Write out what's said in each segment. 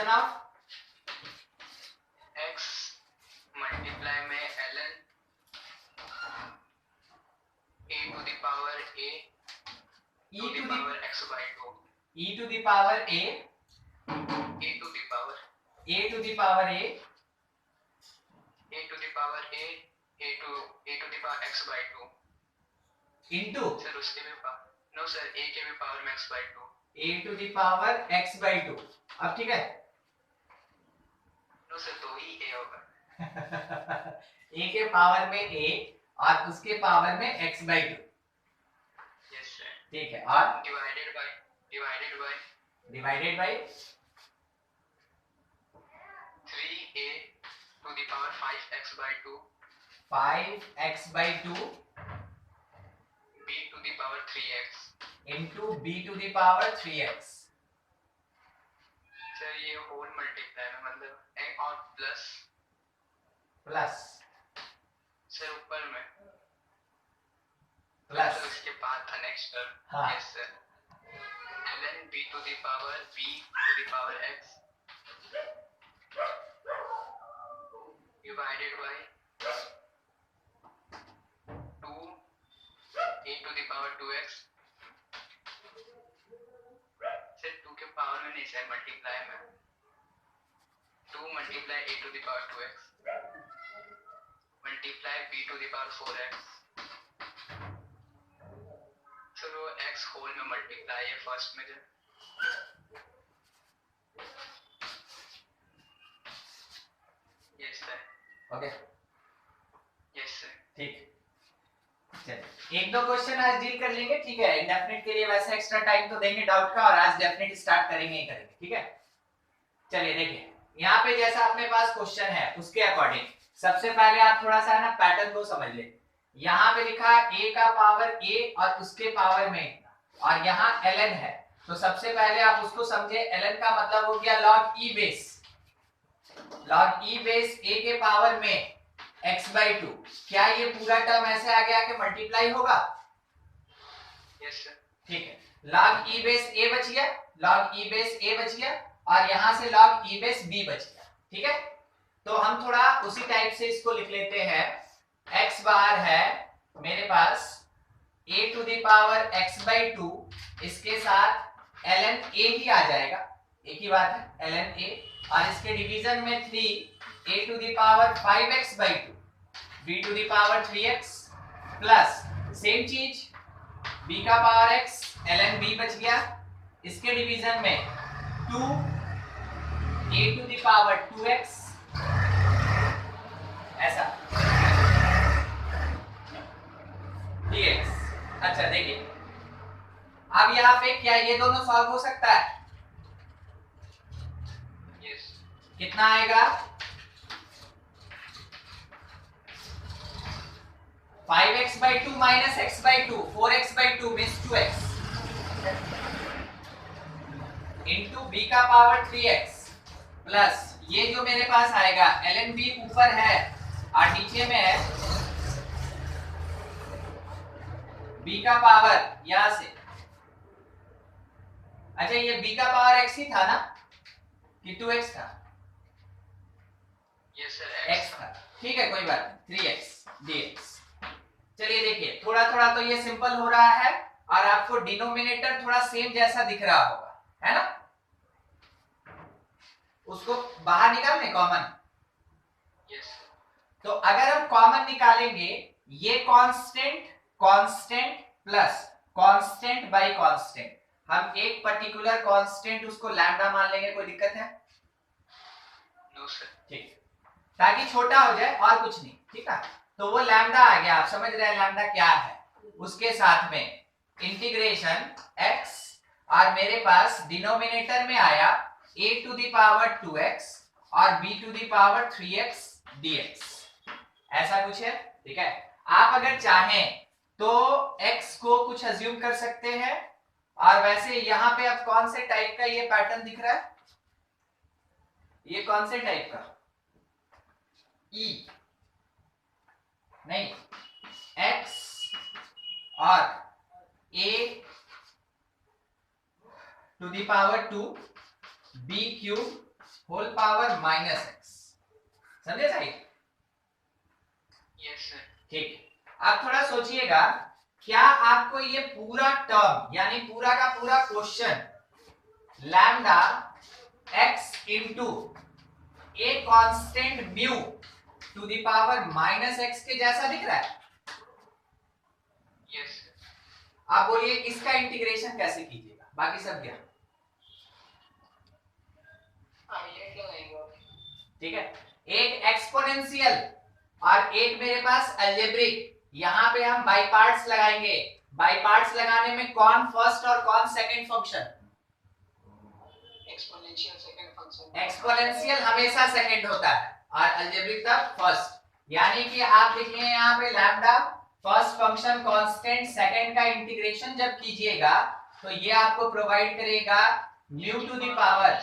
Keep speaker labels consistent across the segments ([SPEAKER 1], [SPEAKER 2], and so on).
[SPEAKER 1] Division of
[SPEAKER 2] x multiply में ln a to the power a to the power x by 2
[SPEAKER 1] e to the power a
[SPEAKER 2] to the power
[SPEAKER 1] a to the power a
[SPEAKER 2] a to the power a to the power x by 2
[SPEAKER 1] into
[SPEAKER 2] sir उसके भी no sir a के भी power में x by 2
[SPEAKER 1] a to the power x by 2। अब ठीक है?
[SPEAKER 2] No sir तो ही a होगा
[SPEAKER 1] a के पावर में a और उसके पावर में x by 2।
[SPEAKER 2] यस सर
[SPEAKER 1] ठीक है, और
[SPEAKER 2] divided by
[SPEAKER 1] divided by
[SPEAKER 2] 3a to the power 5x by 2
[SPEAKER 1] 5x by 2
[SPEAKER 2] b to the power 3x
[SPEAKER 1] into b to the power 3x।
[SPEAKER 2] Sir ये whole multiply में मतलब a और
[SPEAKER 1] plus
[SPEAKER 2] sir ऊपर में
[SPEAKER 1] plus
[SPEAKER 2] तो इसके बाद था नेक्स्ट टर्म
[SPEAKER 1] हाँ।
[SPEAKER 2] Yes sir ln b to the power b to the power x divided by 2 a to the power 2x sir 2 के पावर में नहीं सर मल्टीप्लाई में 2 multiply a to the power 2x multiply b to the power 4x sir वो x whole में multiply है first में जो yes sir
[SPEAKER 1] okay
[SPEAKER 2] yes sir
[SPEAKER 1] ठीक। चलिए एक दो क्वेश्चन आज डील कर लेंगे, ठीक है? इंडेफिनिट के लिए वैसे एक्स्ट्रा टाइम तो देंगे डाउट का, और आज डेफिनेट स्टार्ट करेंगे ही करेंगे, ठीक है? चलिए देखिए यहाँ पे जैसा अपने पास क्वेश्चन है उसके अकॉर्डिंग सबसे पहले आप थोड़ा सा ना पैटर्न को समझ ले। यहाँ पे लिखा a का पावर a और उसके पावर में इतना, और यहाँ ln है, तो सबसे पहले आप उसको समझे। ln का मतलब हो गया log e base, log e base a के पावर में x by 2। क्या ये पूरा टर्म ऐसे आ गया कि मल्टीप्लाई होगा?
[SPEAKER 2] यस सर
[SPEAKER 1] ठीक है, log e बेस a बच गया, log e बेस a बच गया, और यहां से log e बेस b बच गया, ठीक है? तो हम थोड़ा उसी टाइप से इसको लिख लेते हैं। x बार है मेरे पास a to the power x by 2, इसके साथ ln a ही आ जाएगा, एक ही बात है ln a, और इसके डिवीजन में 3 a to the power 5x by 2 b to the power 3x plus same चीज b का पावर x ln b बच गया, इसके डिवीजन में 2 a to the power 2x ऐसा dx। अच्छा देखिए अब यहाँ पे क्या ये दोनों सॉल्व हो सकता है?
[SPEAKER 2] यस
[SPEAKER 1] कितना आएगा? 5x by 2 minus x by 2, 4x by 2 means 2x into b का पावर 3x प्लस ये जो मेरे पास आएगा ln b ऊपर है और नीचे में है b का पावर यहां से। अच्छा ये b का पावर x ही था ना कि 2x था?
[SPEAKER 2] यस सर
[SPEAKER 1] x था, ठीक है कोई बात नहीं, 3x dx। चलिए देखिए थोड़ा थोड़ा तो ये सिंपल हो रहा है, और आपको डिनोमिनेटर थोड़ा सेम जैसा दिख रहा होगा, है ना? उसको बाहर निकालने कॉमन।
[SPEAKER 2] यस
[SPEAKER 1] तो अगर हम कॉमन निकालेंगे, ये constant constant plus constant bye constant, हम एक पर्टिकुलर कांस्टेंट उसको लैम्डा मान लेंगे, कोई दिक्कत है?
[SPEAKER 2] नो सर
[SPEAKER 1] ठीक, ताकि छोटा हो जाए और कुछ नहीं, ठीक है? तो वो लैम्डा आ गया, आप समझ रहे हैं लैम्डा क्या है? उसके साथ में इंटीग्रेशन x, और मेरे पास डिनोमिनेटर में आया a to the power 2x और b to the power 3x dx, ऐसा कुछ है, ठीक है? आप अगर चाहें तो x को कुछ अज्यूम कर सकते हैं, और वैसे यहाँ पे अब कौन से टाइप का ये पैटर्न दिख रहा है? ये कौन से टाइप का? e नहीं, x और a to the power 2 b cube whole power minus x. समझे सही?
[SPEAKER 2] Yes sir.
[SPEAKER 1] ठीक। अब थोड़ा सोचिएगा, क्या आपको ये पूरा टर्म यानी पूरा का पूरा question lambda x into a constant mu to the power minus x के जैसा दिख रहा है?
[SPEAKER 2] यस।
[SPEAKER 1] आप बोलिए इसका इंटीग्रेशन कैसे कीजिएगा? बाकी सब क्या? ठीक है, एक एक्सपोनेंशियल और एक मेरे पास अलजेब्रिक। यहां पे हम बाई पार्ट्स लगाएंगे। बाई पार्ट्स लगाने में कौन फर्स्ट और कौन second function?
[SPEAKER 2] Exponential second function.
[SPEAKER 1] Exponential हमेशा सेकंड होता है और अलजेब्रिक तब फर्स्ट। यानी कि आप देखिए यहाँ पे lambda first function constant second का इंटीग्रेशन जब कीजिएगा तो ये आपको प्रोवाइड करेगा mu to the power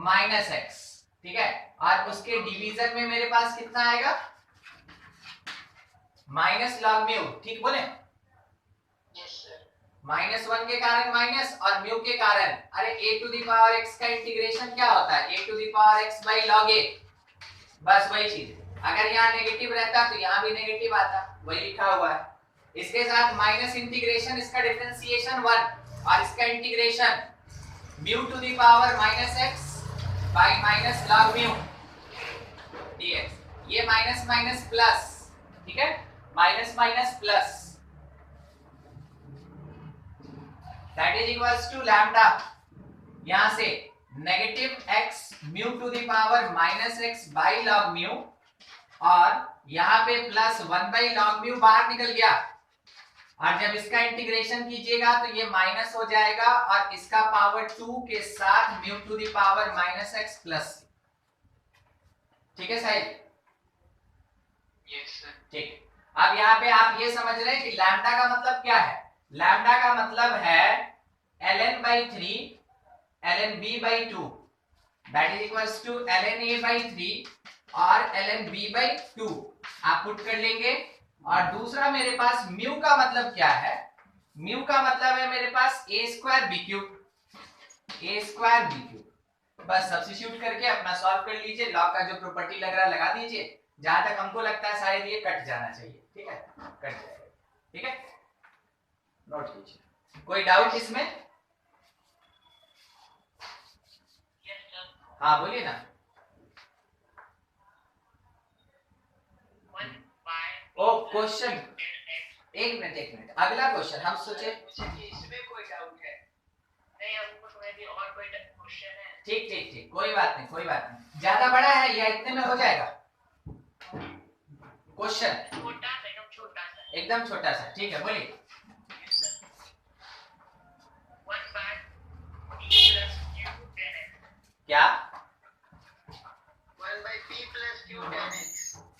[SPEAKER 1] minus x. ठीक है, और उसके डिवीजन में मेरे पास कितना आएगा? Minus log mu. ठीक बोले? माइनस वन के कारण माइनस और म्यू के कारण, अरे a to the power x का इंटीग्रेशन क्या होता है? A to the power x by log a. बस वही चीज। अगर यहाँ नेगेटिव रहता तो यहाँ भी नेगेटिव आता, वही लिखा हुआ है। इसके साथ माइनस इंटीग्रेशन, इसका डिफरेंशिएशन 1 और इसका integration mu to the power minus x by minus log mu dx. ये माइनस माइनस प्लस, ठीक है, minus minus plus, that is equals to lambda यहां से negative x mu to the power minus x by log mu और यहां पे plus 1 by log mu बाहर निकल गया। और जब इसका इंटीग्रेशन कीजिएगा तो ये माइनस हो जाएगा और इसका पावर 2 के साथ mu to the power minus x plus. ठीक है साहिब?
[SPEAKER 2] Yes sir.
[SPEAKER 1] ठीक। अब यहाँ पे आप ये समझ रहे हैं कि लैम्डा का मतलब क्या है? लैम्डा का मतलब है ln by 3 ln b by 2 that is equals to ln a by 3 और ln b by 2 आप पुट कर लेंगे। और दूसरा मेरे पास म्यू का मतलब क्या है? म्यू का मतलब है मेरे पास a square b cube, a square b cube. बस सब्स्टिट्यूट करके अपना सॉल्व कर लीजिए। लॉग का जो प्रॉपर्टी लग रहा है लगा दीजिए। जहां तक हमको लगता है शायद ये कट जाना चाहिए। ठीक है, कट जाएगा। ठीक है, नोट कीजिए। कोई डाउट इसमें? हाँ बोलिए ना। ओ क्वेश्चन, एक मिनट अगला क्वेश्चन हम सोचे
[SPEAKER 2] इसमें कोई डाउट है? नहीं, हमको थोड़ा भी और कोई क्वेश्चन है।
[SPEAKER 1] ठीक, कोई बात नहीं। ज्यादा बड़ा है या इतने में हो जाएगा क्वेश्चन? एकदम छोटा सा। ठीक है, बोलिए। क्या?
[SPEAKER 2] 1 by p plus q tan x।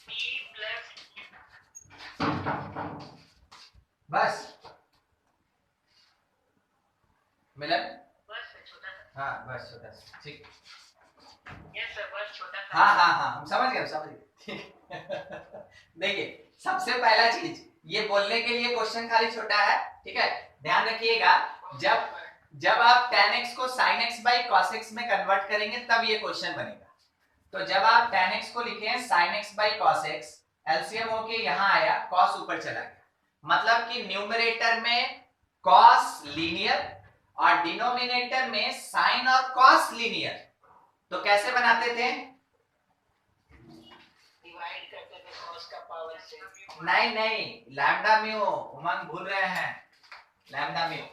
[SPEAKER 2] p plus
[SPEAKER 1] बस मिलन?
[SPEAKER 2] बस छोटा सा।
[SPEAKER 1] हाँ बस छोटा सा। ठीक।
[SPEAKER 2] यस सर, बस छोटा सा।
[SPEAKER 1] हाँ हम समझ गए। देखिए, सबसे पहला चीज ये बोलने के लिए क्वेश्चन खाली छोटा है। ठीक है, ध्यान रखिएगा। जब आप tan x को sin x by cos x में कन्वर्ट करेंगे तब ये क्वेश्चन बनेगा। तो जब आप tan x को लिखे हैं sin x by cos x, LCM होके यहाँ आया, cos ऊपर चला गया, मतलब कि न्यूमरेटर में cos लीनियर और डिनोमिनेटर में sin और cos लीनियर। तो कैसे बनाते थे?
[SPEAKER 2] डिवाइड करते थे cos का पावर से।
[SPEAKER 1] नहीं, लैम्डा म्यू, उमंग भूल रहे हैं। लैम्डा म्यू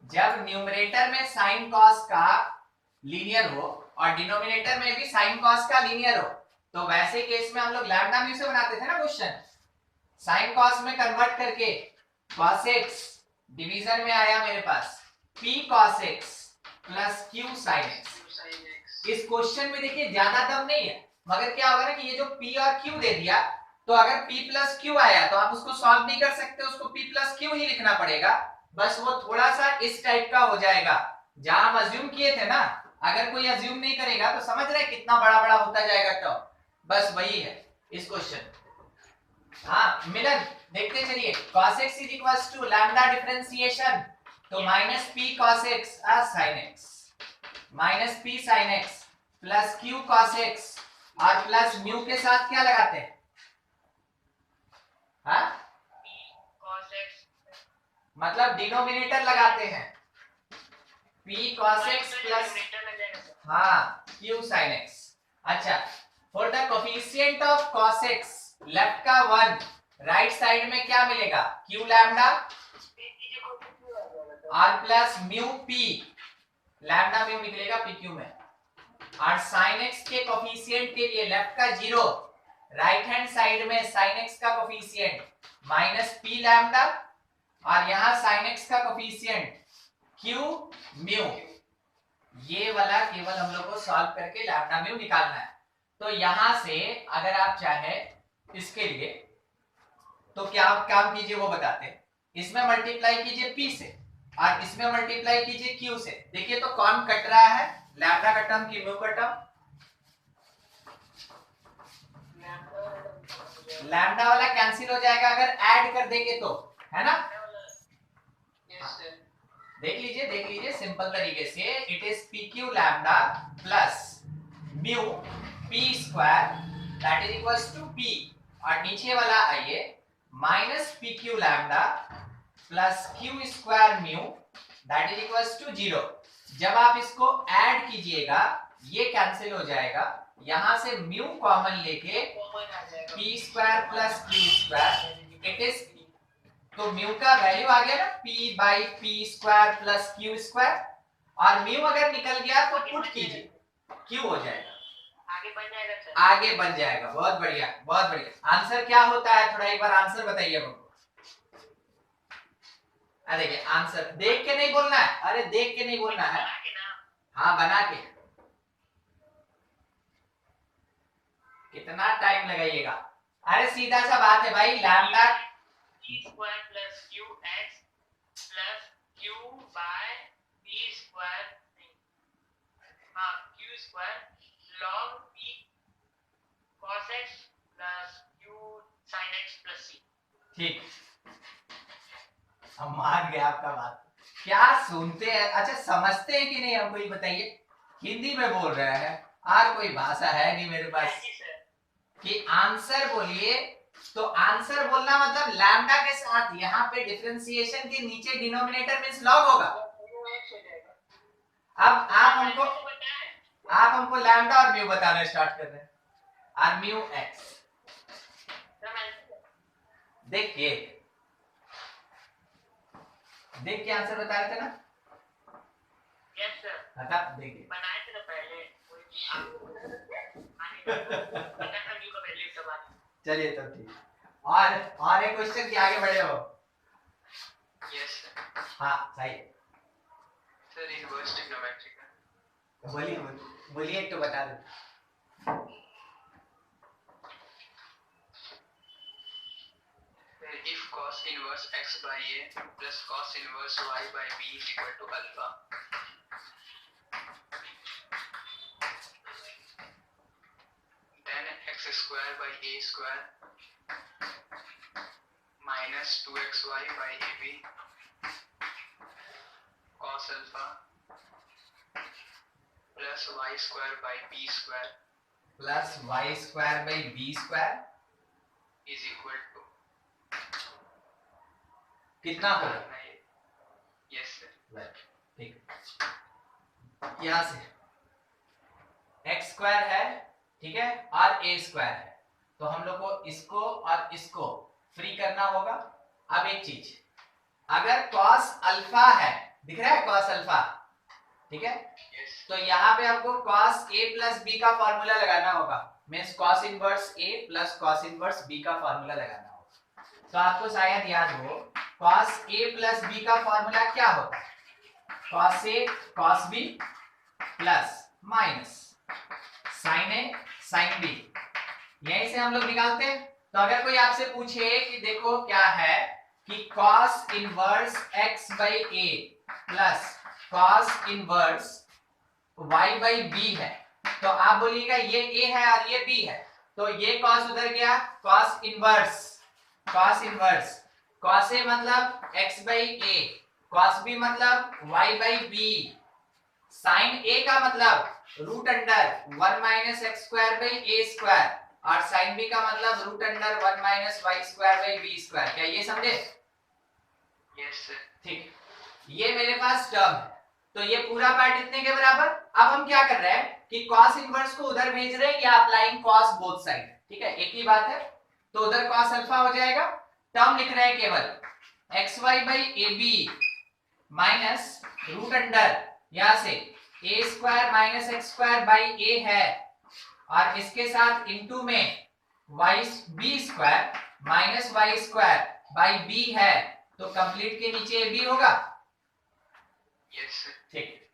[SPEAKER 1] जब न्यूमरेटर में sin cos का लीनियर हो और डिनोमिनेटर में भी sin cos का लीनियर हो, तो वैसे केस में हम लोग लैम्डा म्यू से बनाते थे ना क्वेश्चन। sin cos में कन्वर्ट करके cos x डिवीजन में आया मेरे पास p cos x plus q sin x। इस क्वेश्चन में देखिए ज्यादा दम नहीं है, मगर क्या होगा ना कि ये जो p और q दे दिया, तो अगर p प्लस q आया तो आप उसको सॉल्व नहीं कर सकते, उसको p प्लस q ही लिखना पड़ेगा। बस वो थोड़ा सा इस टाइप का हो जाएगा। जहां हम अज्यूम किए थे ना, अगर कोई अज्यूम नहीं करेगा तो समझ रहे कितना बड़ा बड़ा होता जाएगा टर्म। बस वही है इस क्वेश्चन। हाँ मिलन, देखते चलिए। cos x is equals to lambda differentiation, तो minus p cos x sin x। Minus p sine x plus q cos x और प्लस म्यू के साथ क्या लगाते हैं? हाँ,
[SPEAKER 2] cos x
[SPEAKER 1] मतलब डिनोमिनेटर लगाते हैं p cos x प्लस हाँ q sin x। अच्छा, for the coefficient of cos x left का 1, राइट साइड में क्या मिलेगा? q लैम्डा और plus mu p, lambda mu निकलेगा pq में। और sin x के कोफिशिएंट के लिए लेफ्ट का 0, राइट हैंड साइड में sin x का कोफिशिएंट माइनस p लैम्डा और यहाँ sin x का कोफिशिएंट q म्यू। ये वाला केवल हम लोग को सॉल्व करके लैम्डा म्यू निकालना है। तो यहां से अगर आप चाहे इसके लिए तो क्या काम कीजिए वो बताते हैं। इसमें मल्टीप्लाई कीजिए p से और इसमें मल्टीप्लाई कीजिए q से। देखिए तो कौन कट रहा है, लैम्डा का टर्म की म्यू का टर्म? लैम्डा वाला कैंसिल हो जाएगा अगर ऐड कर देंगे तो, है ना? देख लीजिए सिंपल तरीके से, it is p q lambda plus mu p square that is equals to p, और नीचे वाला आइए minus p q lambda plus q square mu that is equals to 0। जब आप इसको ऐड कीजिएगा ये कैंसिल हो जाएगा, यहां से म्यू कॉमन लेके P square plus q square it is, तो म्यू का वैल्यू आ गया ना p by P square plus q square, और म्यू अगर निकल गया तो पुट कीजिए q हो जाएगा,
[SPEAKER 2] आगे बन जाएगा सर।
[SPEAKER 1] आगे बन जाएगा। बहुत बढ़िया बहुत बढ़िया। आंसर क्या होता है, थोड़ा एक बार आंसर बताइए हमको। अरे देखिए आंसर देख के नहीं बोलना है, अरे देख के नहीं बोलना है, हाँ बना के। कितना टाइम लगाइएगा, अरे सीधा सा बात है भाई, lambda
[SPEAKER 2] p square plus qx plus q by p square, हाँ q square log p cos x plus q sin x plus c।
[SPEAKER 1] ठीक, हम मान गए आपका बात। क्या सुनते हैं, अच्छा समझते हैं कि नहीं हमको ये बताइए। हिंदी में बोल रहे हैं और कोई भाषा है नहीं मेरे पास कि आंसर बोलिए, तो आंसर बोलना मतलब लैम्डा के साथ यहाँ पे डिफरेंशिएशन के नीचे डिनोमिनेटर मींस लॉग होगा। अब आप हमको लैम्डा और म्यू बताना स्टार्ट कर रहे हैं, और म्यू एक्स। देखिए देख के आंसर बता रहे थे ना?
[SPEAKER 2] यस सर,
[SPEAKER 1] अच्छा देखिए
[SPEAKER 2] बनाए थे ना पहले पता था म्यू का वैल्यू कब आता।
[SPEAKER 1] चलिए तब ठीक, और एक क्वेश्चन के आगे बढ़े हो?
[SPEAKER 2] Yes sir.
[SPEAKER 1] हाँ सही।
[SPEAKER 2] सर इनवर्स ट्रिग्नोमेट्री का
[SPEAKER 1] बोलिए बोलिए एक तो बता दो।
[SPEAKER 2] if cos inverse x by a plus cos inverse y by b is equal to alpha, then x square by a square minus 2xy by ab cos alpha plus y square by b square
[SPEAKER 1] plus y square by b square
[SPEAKER 2] is equal to
[SPEAKER 1] कितना होगा?
[SPEAKER 2] Yes sir.
[SPEAKER 1] ठीक, यहां से x square है, ठीक है, और ए square है, तो हम लोग को इसको और इसको फ्री करना होगा। अब एक चीज, अगर कॉस अल्फा है, दिख रहा है कॉस अल्फा, ठीक है, तो यहाँ पे आपको cos a प्लस बी का फॉर्मूला लगाना होगा, means cos inverse a plus cos inverse b का फॉर्मूला लगाना होगा। तो आपको शायद याद हो cos a प्लस b का फॉर्मूला क्या होता है? cos a cos b plus minus sin a sin b, यहीं से हम लोग निकालते हैं। तो अगर कोई आपसे पूछे कि देखो क्या है कि cos inverse x by a plus cos inverse y by b है, तो आप बोलिएगा ये a है और ये b है, तो ये cos उधर गया, cos इनवर्स cos a मतलब x by a, cos b मतलब y by b, sine a का मतलब root under 1 minus x square by a square, और साइन बी का मतलब root under 1 minus y square by b square. क्या ये समझे?
[SPEAKER 2] Yes sir.
[SPEAKER 1] ठीक, ये मेरे पास टर्म है। तो ये पूरा पार्ट इतने के बराबर। अब हम क्या कर रहे हैं कि cos इनवर्स को उधर भेज रहे हैं या अप्लाइंग cos बोथ साइड, ठीक है, एक ही बात है। तो उधर cos अल्फा हो जाएगा, टर्म लिख रहे हैं केवल xy by a b minus root under यहां से a square minus x square by a है, और इसके साथ इनटू में y b square minus y square by b है, तो कंप्लीट के नीचे ए बी होगा।
[SPEAKER 2] Yes sir.
[SPEAKER 1] ठीक,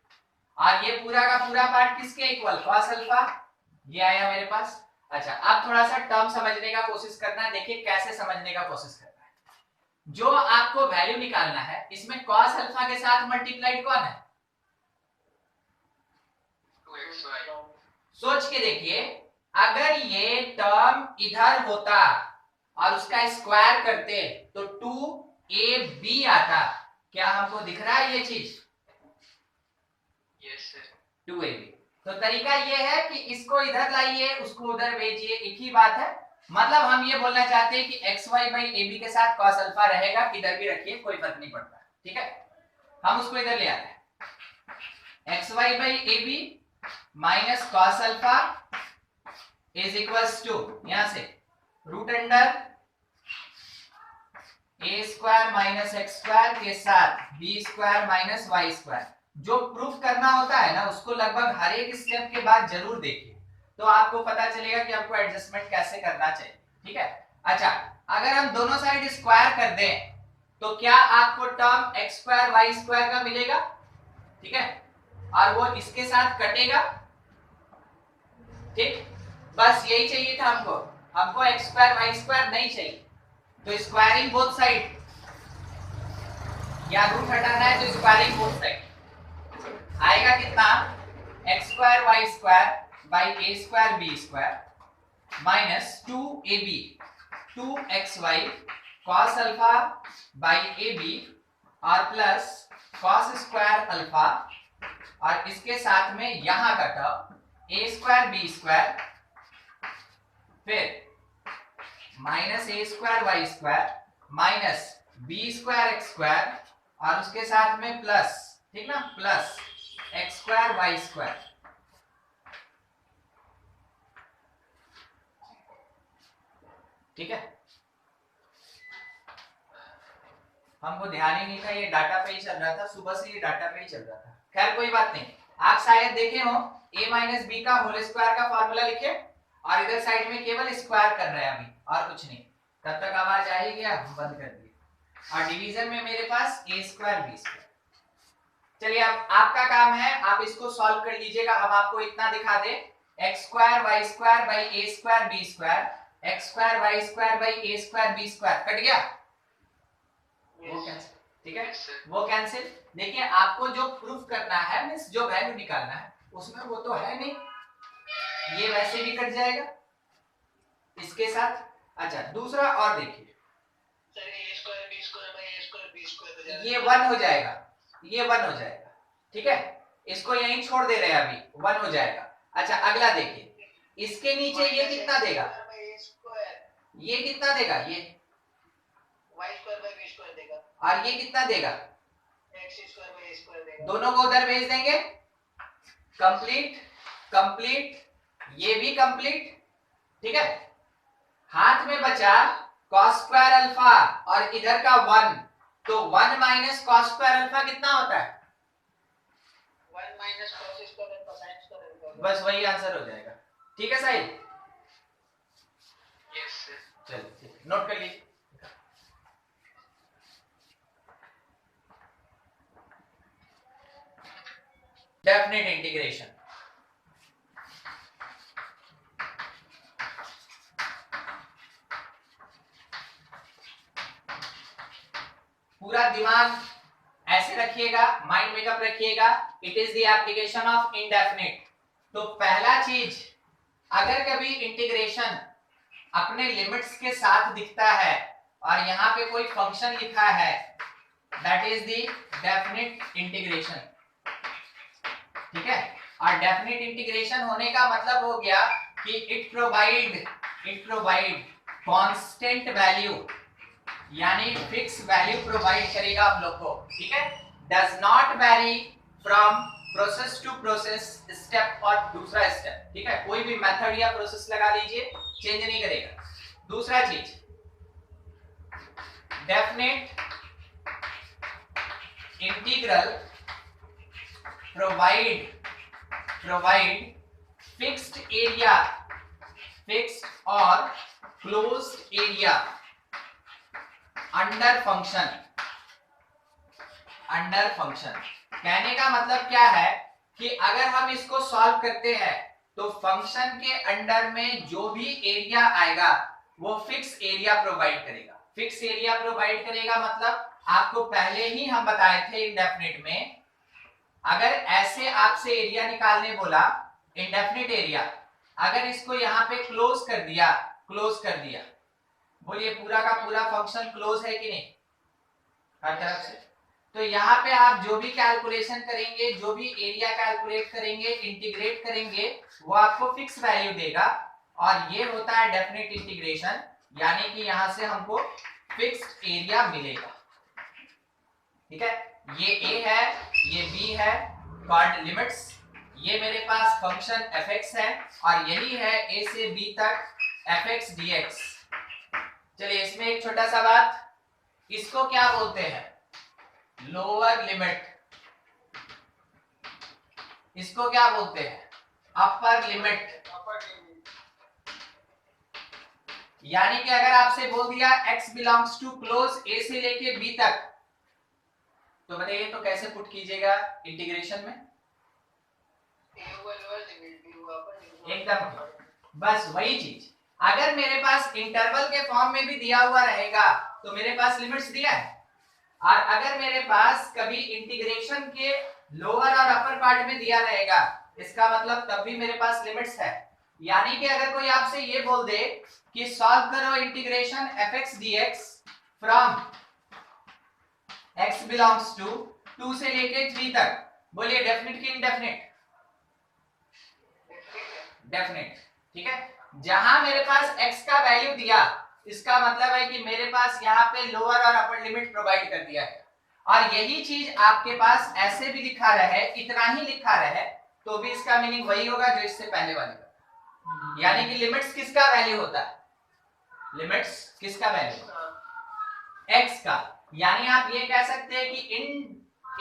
[SPEAKER 1] और ये पूरा का पूरा पार्ट किसके इक्वल? cos alpha. ये आया मेरे पास। अच्छा, अब थोड़ा सा टर्म समझने का कोशिश करना है। देखिए कैसे समझने का कोशिश करना है। जो आपको वैल्यू निकालना है, इसमें cos अल्फा के साथ मल्टीप्लाइड कौन है?
[SPEAKER 2] 2xy।
[SPEAKER 1] सोच के देखिए, अगर ये टर्म इधर होता और उसका स्क्वायर करते तो 2ab आता। क्या हमको दिख रहा है ये चीज?
[SPEAKER 2] Yes sir.
[SPEAKER 1] 2ab। तो तरीका ये है कि इसको इधर लाइए, उसको उधर भेजिए, एक ही बात है। मतलब हम ये बोलना चाहते हैं कि xy बाई ab के साथ cos अल्फा रहेगा, इधर भी रखिए, कोई फर्क नहीं पड़ता, ठीक है। हम उसको इधर ले आते हैं, xy by ab minus cos alpha is equals to यहां से root under a square minus x square के साथ b square minus y square. जो प्रूफ करना होता है ना, उसको लगभग हर एक स्टेप के बाद जरूर देखिए, तो आपको पता चलेगा कि आपको एडजस्टमेंट कैसे करना चाहिए, ठीक है। अच्छा, अगर हम दोनों साइड स्क्वायर कर दें तो क्या आपको term x square y square का मिलेगा, ठीक है, और वो इसके साथ कटेगा, ठीक। बस यही चाहिए था हमको, हमको एक्स स्क्वायर वाई स्क्वायर नहीं चाहिए। तो स्क्वायरिंग बोथ साइड, या रूट हटाना है तो स्क्वायरिंग बोथ साइड आएगा कितना? X square y square by a square b square minus 2ab 2xy cos alpha by ab और प्लस cos स्क्वायर अल्फा, और इसके साथ में यहां का term a square b square, फिर minus a square y square minus b square x square, और उसके साथ में प्लस, ठीक ना, plus x square y square. ठीक है, हमको ध्यान ही नहीं था, ये डाटा पे ही चल रहा था, सुबह से ये डाटा पे ही चल रहा था। खैर कोई बात नहीं, आप शायद देखे हो a माइनस बी का होल स्क्वायर का फॉर्मूला लिखे, और इधर साइड में केवल स्क्वायर कर रहे हैं अभी, और कुछ नहीं। तब तक आवाज आएगी, हम बंद कर दिए। और डिवीजन में मेरे पास a स्क्वायर बी स्क्वायर। चलिए, अब आपका काम है, आप इसको सॉल्व कर लीजिएगा। हम आपको इतना दिखा दे, x square y square by a square b square, x square y square by a square b square cut गया, वो कैंसिल, ठीक है, वो कैंसिल। देखिए, आपको जो प्रूफ करना है, मींस जो वैल्यू निकालना है, उसमें वो तो है नहीं, ये वैसे भी कट जाएगा इसके साथ। अच्छा, दूसरा और देखिए, ये 1 हो जाएगा, ये 1 हो जाएगा, ठीक है, इसको यहीं छोड़ दे रहे हैं, अभी 1 हो जाएगा। अच्छा, अगला देखिए, इसके नीचे ये कितना देगा, ये कितना देगा, ये
[SPEAKER 2] y square by b square देगा,
[SPEAKER 1] और ये कितना देगा,
[SPEAKER 2] x square by a square देगा।
[SPEAKER 1] दोनों को उधर भेज देंगे, कंप्लीट कंप्लीट, ये भी कंप्लीट, ठीक है। हाथ में बचा cos स्क्वायर अल्फा और इधर का 1, तो 1 माइनस cos स्क्वायर अल्फा कितना होता है,
[SPEAKER 2] 1 minus cos square alpha sin square alpha.
[SPEAKER 1] बस वही आंसर हो जाएगा, ठीक है साहिल?
[SPEAKER 2] Yes sir.
[SPEAKER 1] चलिए, नोट कर लीजिए। डेफिनेट इंटीग्रेशन, पूरा दिमाग ऐसे रखिएगा, माइंड मेकअप रखिएगा, it is the application of indefinite. तो पहला चीज, अगर कभी इंटीग्रेशन अपने लिमिट्स के साथ दिखता है और यहां पे कोई फंक्शन लिखा है, that is the definite integration, और डेफिनेट इंटीग्रेशन होने का मतलब हो गया कि इट प्रोवाइड कांस्टेंट वैल्यू, यानी फिक्स वैल्यू प्रोवाइड करेगा हम लोग को, ठीक है। Does not vary from process to process, step और दूसरा स्टेप, ठीक है। कोई भी मेथड या प्रोसेस लगा लीजिए, चेंज नहीं करेगा। दूसरा चीज, definite integral provide fixed area, fixed और क्लोज्ड एरिया अंडर फंक्शन। कहने का मतलब क्या है कि अगर हम इसको सॉल्व करते हैं तो फंक्शन के अंडर में जो भी एरिया आएगा वो फिक्स एरिया प्रोवाइड करेगा। फिक्स एरिया प्रोवाइड करेगा मतलब आपको पहले ही हम बताए थे इंडेफिनिट में, अगर ऐसे आपसे एरिया निकालने बोला, इंडेफिनिट एरिया, अगर इसको यहाँ पे क्लोज कर दिया, बोलिए पूरा का पूरा फंक्शन क्लोज है कि नहीं हर तरफ से, तो यहाँ पे आप जो भी कैलकुलेशन करेंगे, जो भी एरिया कैलकुलेट करेंगे, इंटीग्रेट करेंगे, वो आपको फिक्स वैल्यू देगा। और ये होता है डेफिनेट इंटीग्रेशन, यानी कि यहाँ से हमको फिक्स्ड एरिया मिलेगा, ठीक है। ये a है, ये b है, कॉल्ड लिमिट्स। ये मेरे पास फंक्शन fx है और यही है a से b तक fx dx। चलिए इसमें एक छोटा सा बात, इसको क्या बोलते हैं, लोअर लिमिट। इसको क्या बोलते हैं, अपर लिमिट। यानी कि अगर आपसे बोल दिया x belongs to close a से लेके b तक, तो बताइए तो कैसे पुट कीजिएगा इंटीग्रेशन में, एकदम बस वही चीज। अगर मेरे पास इंटरवल के फॉर्म में भी दिया हुआ रहेगा तो मेरे पास लिमिट्स दिया है, और अगर मेरे पास कभी इंटीग्रेशन के लोअर और अपर पार्ट में दिया रहेगा, इसका मतलब तब भी मेरे पास लिमिट्स है। यानी कि अगर कोई आपसे ये बोल दे कि सॉल्व करो integration fx dx from x belongs to 2 से लेके 3 तक, बोलिए डेफिनेट कि इनडेफिनेट, डेफिनेट, ठीक है। जहां मेरे पास x का वैल्यू दिया, इसका मतलब है कि मेरे पास यहाँ पे लोअर और अपर लिमिट प्रोवाइड कर दिया है। और यही चीज आपके पास ऐसे भी लिखा रहे, इतना ही लिखा रहे, तो भी इसका मीनिंग वही होगा जो इससे पहले वाले का। यानी कि लिमिट्स किसका वैल्यू होता है, लिमिट्स किसका वैल्यू, x का। यानी आप ये कह सकते हैं कि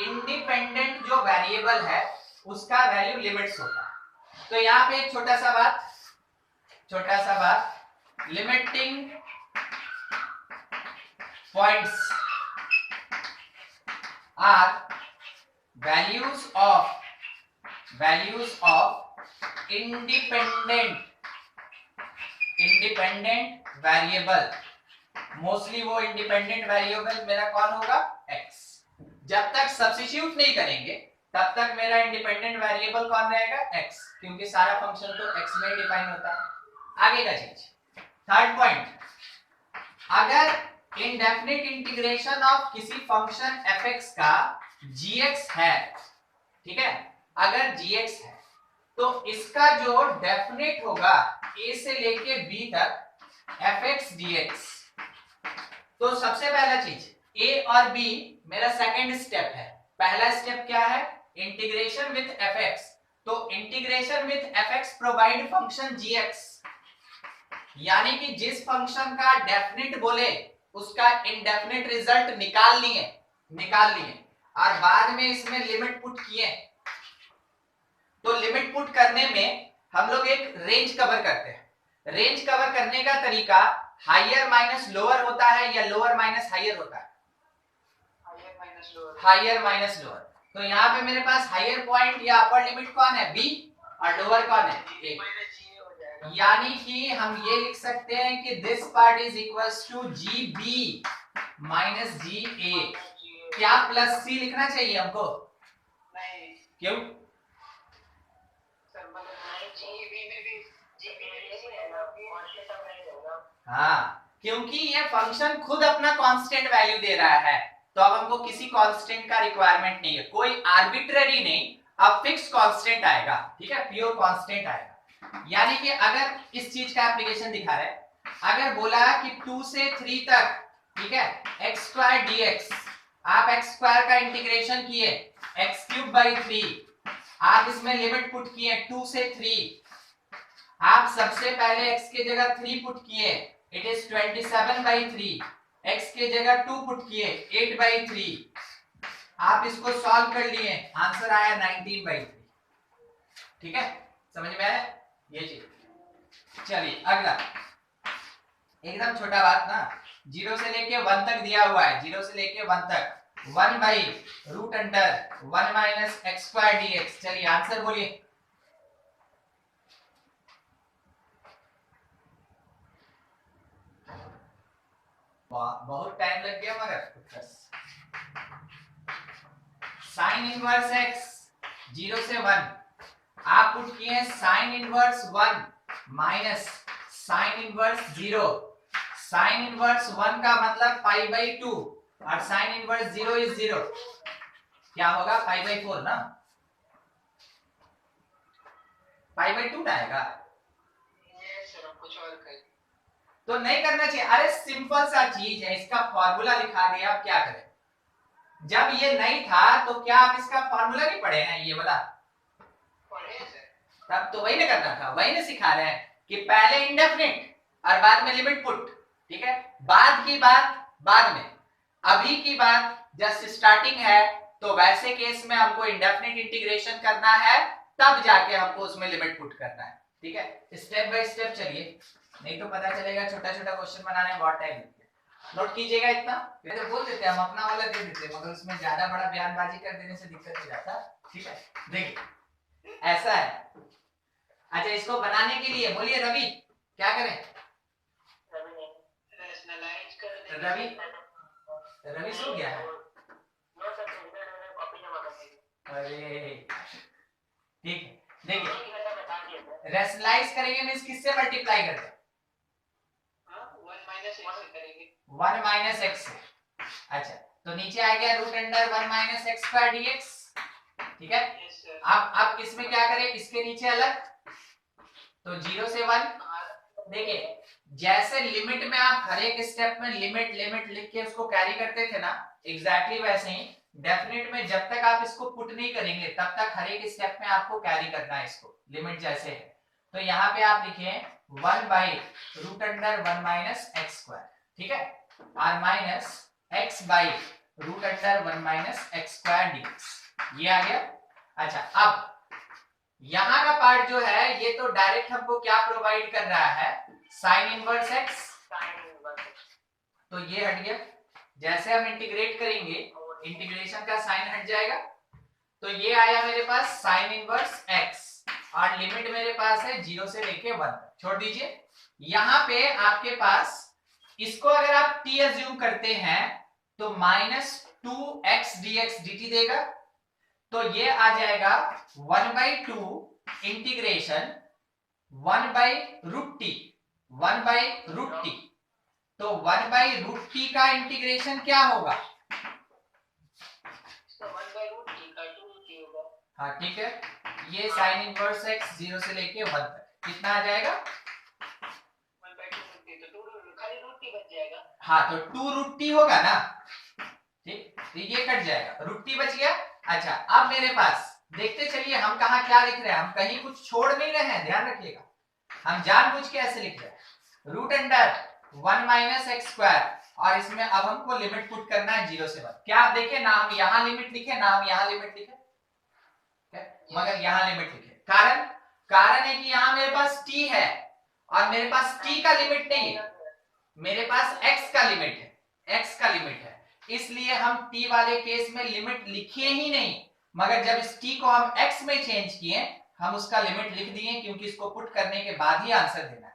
[SPEAKER 1] इंडिपेंडेंट जो वेरिएबल है उसका वैल्यू लिमिट्स होता है। तो यहाँ पे एक छोटा सा बात, limiting points are values of independent variable. Mostly वो इंडिपेंडेंट वेरिएबल मेरा कौन होगा, x। जब तक सब्स्टिट्यूट नहीं करेंगे तब तक मेरा इंडिपेंडेंट वेरिएबल कौन रहेगा, x, क्योंकि सारा फंक्शन तो x में डिफाइन होता है। आगे का चीज, थर्ड पॉइंट, अगर इंडेफिनिट इंटीग्रेशन ऑफ किसी फंक्शन fx का gx है, ठीक है, अगर gx है तो इसका जो डेफिनेट होगा a से लेके b तक fx dx। तो सबसे पहला चीज a और b मेरा सेकंड स्टेप है। पहला स्टेप क्या है, इंटीग्रेशन विथ fx। तो integration with fx provide function gx, यानी कि जिस फंक्शन का डेफिनेट बोले उसका इंडेफिनेट रिजल्ट निकाल लिए और बाद में इसमें लिमिट पुट किए। तो लिमिट पुट करने में हम लोग एक रेंज कवर करते हैं। रेंज कवर करने का तरीका हायर माइनस लोअर होता है या लोअर माइनस हायर होता है, हायर माइनस लोअर। तो यहाँ पे मेरे पास हायर पॉइंट या अपर लिमिट कौन है, b, और लोअर कौन है, a। यानी कि हम ये लिख सकते हैं कि this part is equals to GB minus GA। क्या प्लस C लिखना चाहिए हमको, नहीं, क्यों, हाँ, क्योंकि ये फंक्शन खुद अपना कांस्टेंट वैल्यू दे रहा है, तो अब हमको किसी कांस्टेंट का रिक्वायरमेंट नहीं है, कोई आर्बिट्ररी नहीं, अब फिक्स कांस्टेंट आएगा, ठीक है, प्योर कांस्टेंट आएगा। यानी कि अगर इस चीज का एप्लीकेशन दिखा रहा है, अगर बोला कि 2 से 3 तक, ठीक है, x स्क्वायर dx, आप x स्क्वायर का इंटीग्रेशन किए x क्यूब बाई 3, आप इसमें लिमिट पुट किए 2 से 3, आप सबसे पहले x के जगह 3 पुट किए, इट इज 27/3, x के जगह 2 पुट किए 8/3, आप इसको सॉल्व कर लिए, आंसर आया 19/3। ठीक है, समझ में आया ये चीज। चलिए अगला, एकदम छोटा बात ना, 0 से लेके 1 तक दिया हुआ है, 0 से लेके 1 तक, 1/√1 माइनस एक्स स्क्वायर dx। चलिए आंसर बोलिए। बहुत टाइम लग गया मगर साइन इनवर्स x 0 से 1, आप पुट किए sine inverse 1 minus sine inverse 0। Sine inverse 1 का मतलब π/2 और साइन इनवर्स 0 इज 0, क्या होगा π/4 ना, π/2 ना आएगा।
[SPEAKER 2] कुछ और कर
[SPEAKER 1] तो नहीं करना चाहिए, अरे सिंपल सा चीज है, इसका फॉर्मूला लिखा दिया, आप क्या करें। जब ये नहीं था तो क्या आप इसका फॉर्मूला नहीं पढ़े हैं, ये वाला
[SPEAKER 2] पढ़े सर,
[SPEAKER 1] तब तो वही ना करना था, वही ना सिखा रहे हैं कि पहले इंडेफिनिट और बाद में लिमिट पुट, ठीक है, बाद की बात बाद में, अभी की बात जस्ट स्टार्टिंग है, तो वैसे केस में हमको इंडेफिनिट इंटीग्रेशन करना है, तब जाके हमको उसमें लिमिट पुट करना है। ठीक है, स्टेप बाय स्टेप चलिए, नहीं तो पता चलेगा छोटा छोटा क्वेश्चन बनाने में बहुत टाइम लगता है। नोट कीजिएगा इतना, तो बोल देते हैं हम अपना वाला दे देते हैं, मगर उसमें ज्यादा बड़ा बयानबाजी कर देने से दिक्कत हो जाता। ठीक है, देखिए ऐसा है। अच्छा, इसको बनाने के लिए बोलिए रवि क्या करें।
[SPEAKER 2] रैशनलाइज कर देंगे।
[SPEAKER 1] रवि सो गया है। अरे ठीक है, देखिए रैशनलाइज करेंगे मींस किससे मल्टीप्लाई करते हैं, 1 माइनस एक्स से। अच्छा, तो नीचे आ गया √1 माइनस एक्स स्क्वायर dx। ठीक है, अब इसमें क्या करें, इसके नीचे अलग, तो 0 से 1। देखिए जैसे लिमिट में आप हर एक स्टेप में लिमिट लिमिट लिख के उसको कैरी करते थे ना, एग्जैक्टली वैसे ही डेफिनेट में जब तक आप इसको पुट नहीं करेंगे तब तक हर एक स्टेप में आपको कैरी करना है इसको, लिमिट जैसे है। तो यहाँ पे आप लिखे 1/√1 माइनस एक्स स्क्वायर, ठीक है, और minus x/√1 minus x square dx, ये आ गया। अच्छा, अब यहाँ का पार्ट जो है ये तो डायरेक्ट हमको क्या प्रोवाइड कर रहा है, साइन इनवर्स x, तो ये हट गया। जैसे हम इंटीग्रेट करेंगे इंटीग्रेशन का साइन हट जाएगा, तो ये आया मेरे पास साइन इनवर्स x, और लिमिट मेरे पास है 0 से लेके 1, छोड़ दीजिए। यहाँ पे आपके पास इसको अगर आप t अज्यूम करते हैं तो -2x dx dt देगा, तो ये आ जाएगा 1/2 इंटीग्रेशन 1/√t, 1/√t। तो 1/√t का इंटीग्रेशन क्या होगा, हाँ ठीक है, ये साइन इनवर्स x 0 से लेके 1 तक कितना आ जाएगा, हाँ तो 2√t होगा ना, ठीक, तो ये कट जाएगा, √t बच गया। अच्छा, अब मेरे पास देखते चलिए हम कहा क्या लिख रहे हैं, हम कहीं कुछ छोड़ नहीं रहे हैं, ध्यान रखिएगा, हम जानबूझ के ऐसे लिख रहे हैं √1 माइनस एक्स स्क्वायर, और इसमें अब हमको लिमिट पुट करना है 0 से 1। क्या आप देखें ना, हम यहाँ लिमिट लिखे ना हम यहाँ लिमिट लिखे, मगर यहाँ लिमिट लिखे, कारण है कि यहाँ मेरे पास t है और मेरे पास t का लिमिट नहीं है, मेरे पास x का लिमिट है, x का लिमिट है, इसलिए हम t वाले केस में लिमिट लिखे ही नहीं, मगर जब इस t को हम x में चेंज किए हम उसका लिमिट लिख दिए, क्योंकि इसको पुट करने के बाद ही आंसर देना है।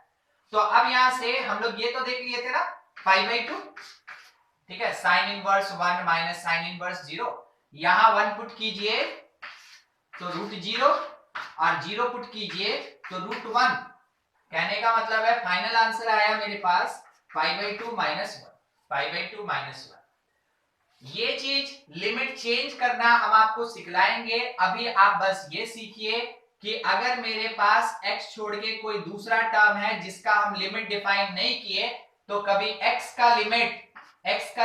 [SPEAKER 1] तो अब यहां से हम लोग ये तो देख लिए थे ना π/2, ठीक है, sine inverse 1 minus sine inverse 0, यहां 1 पुट कीजिए तो √0 और 0 पुट कीजिए तो √1। कहने का मतलब है फाइनल आंसर आया मेरे पास π/2 -1, π/2 -1। ये चीज लिमिट चेंज करना हम आपको सिखलाएंगे। अभी आप बस ये सीखिए कि अगर मेरे पास x छोड़ के कोई दूसरा टर्म है जिसका हम लिमिट डिफाइन नहीं किए, तो कभी x का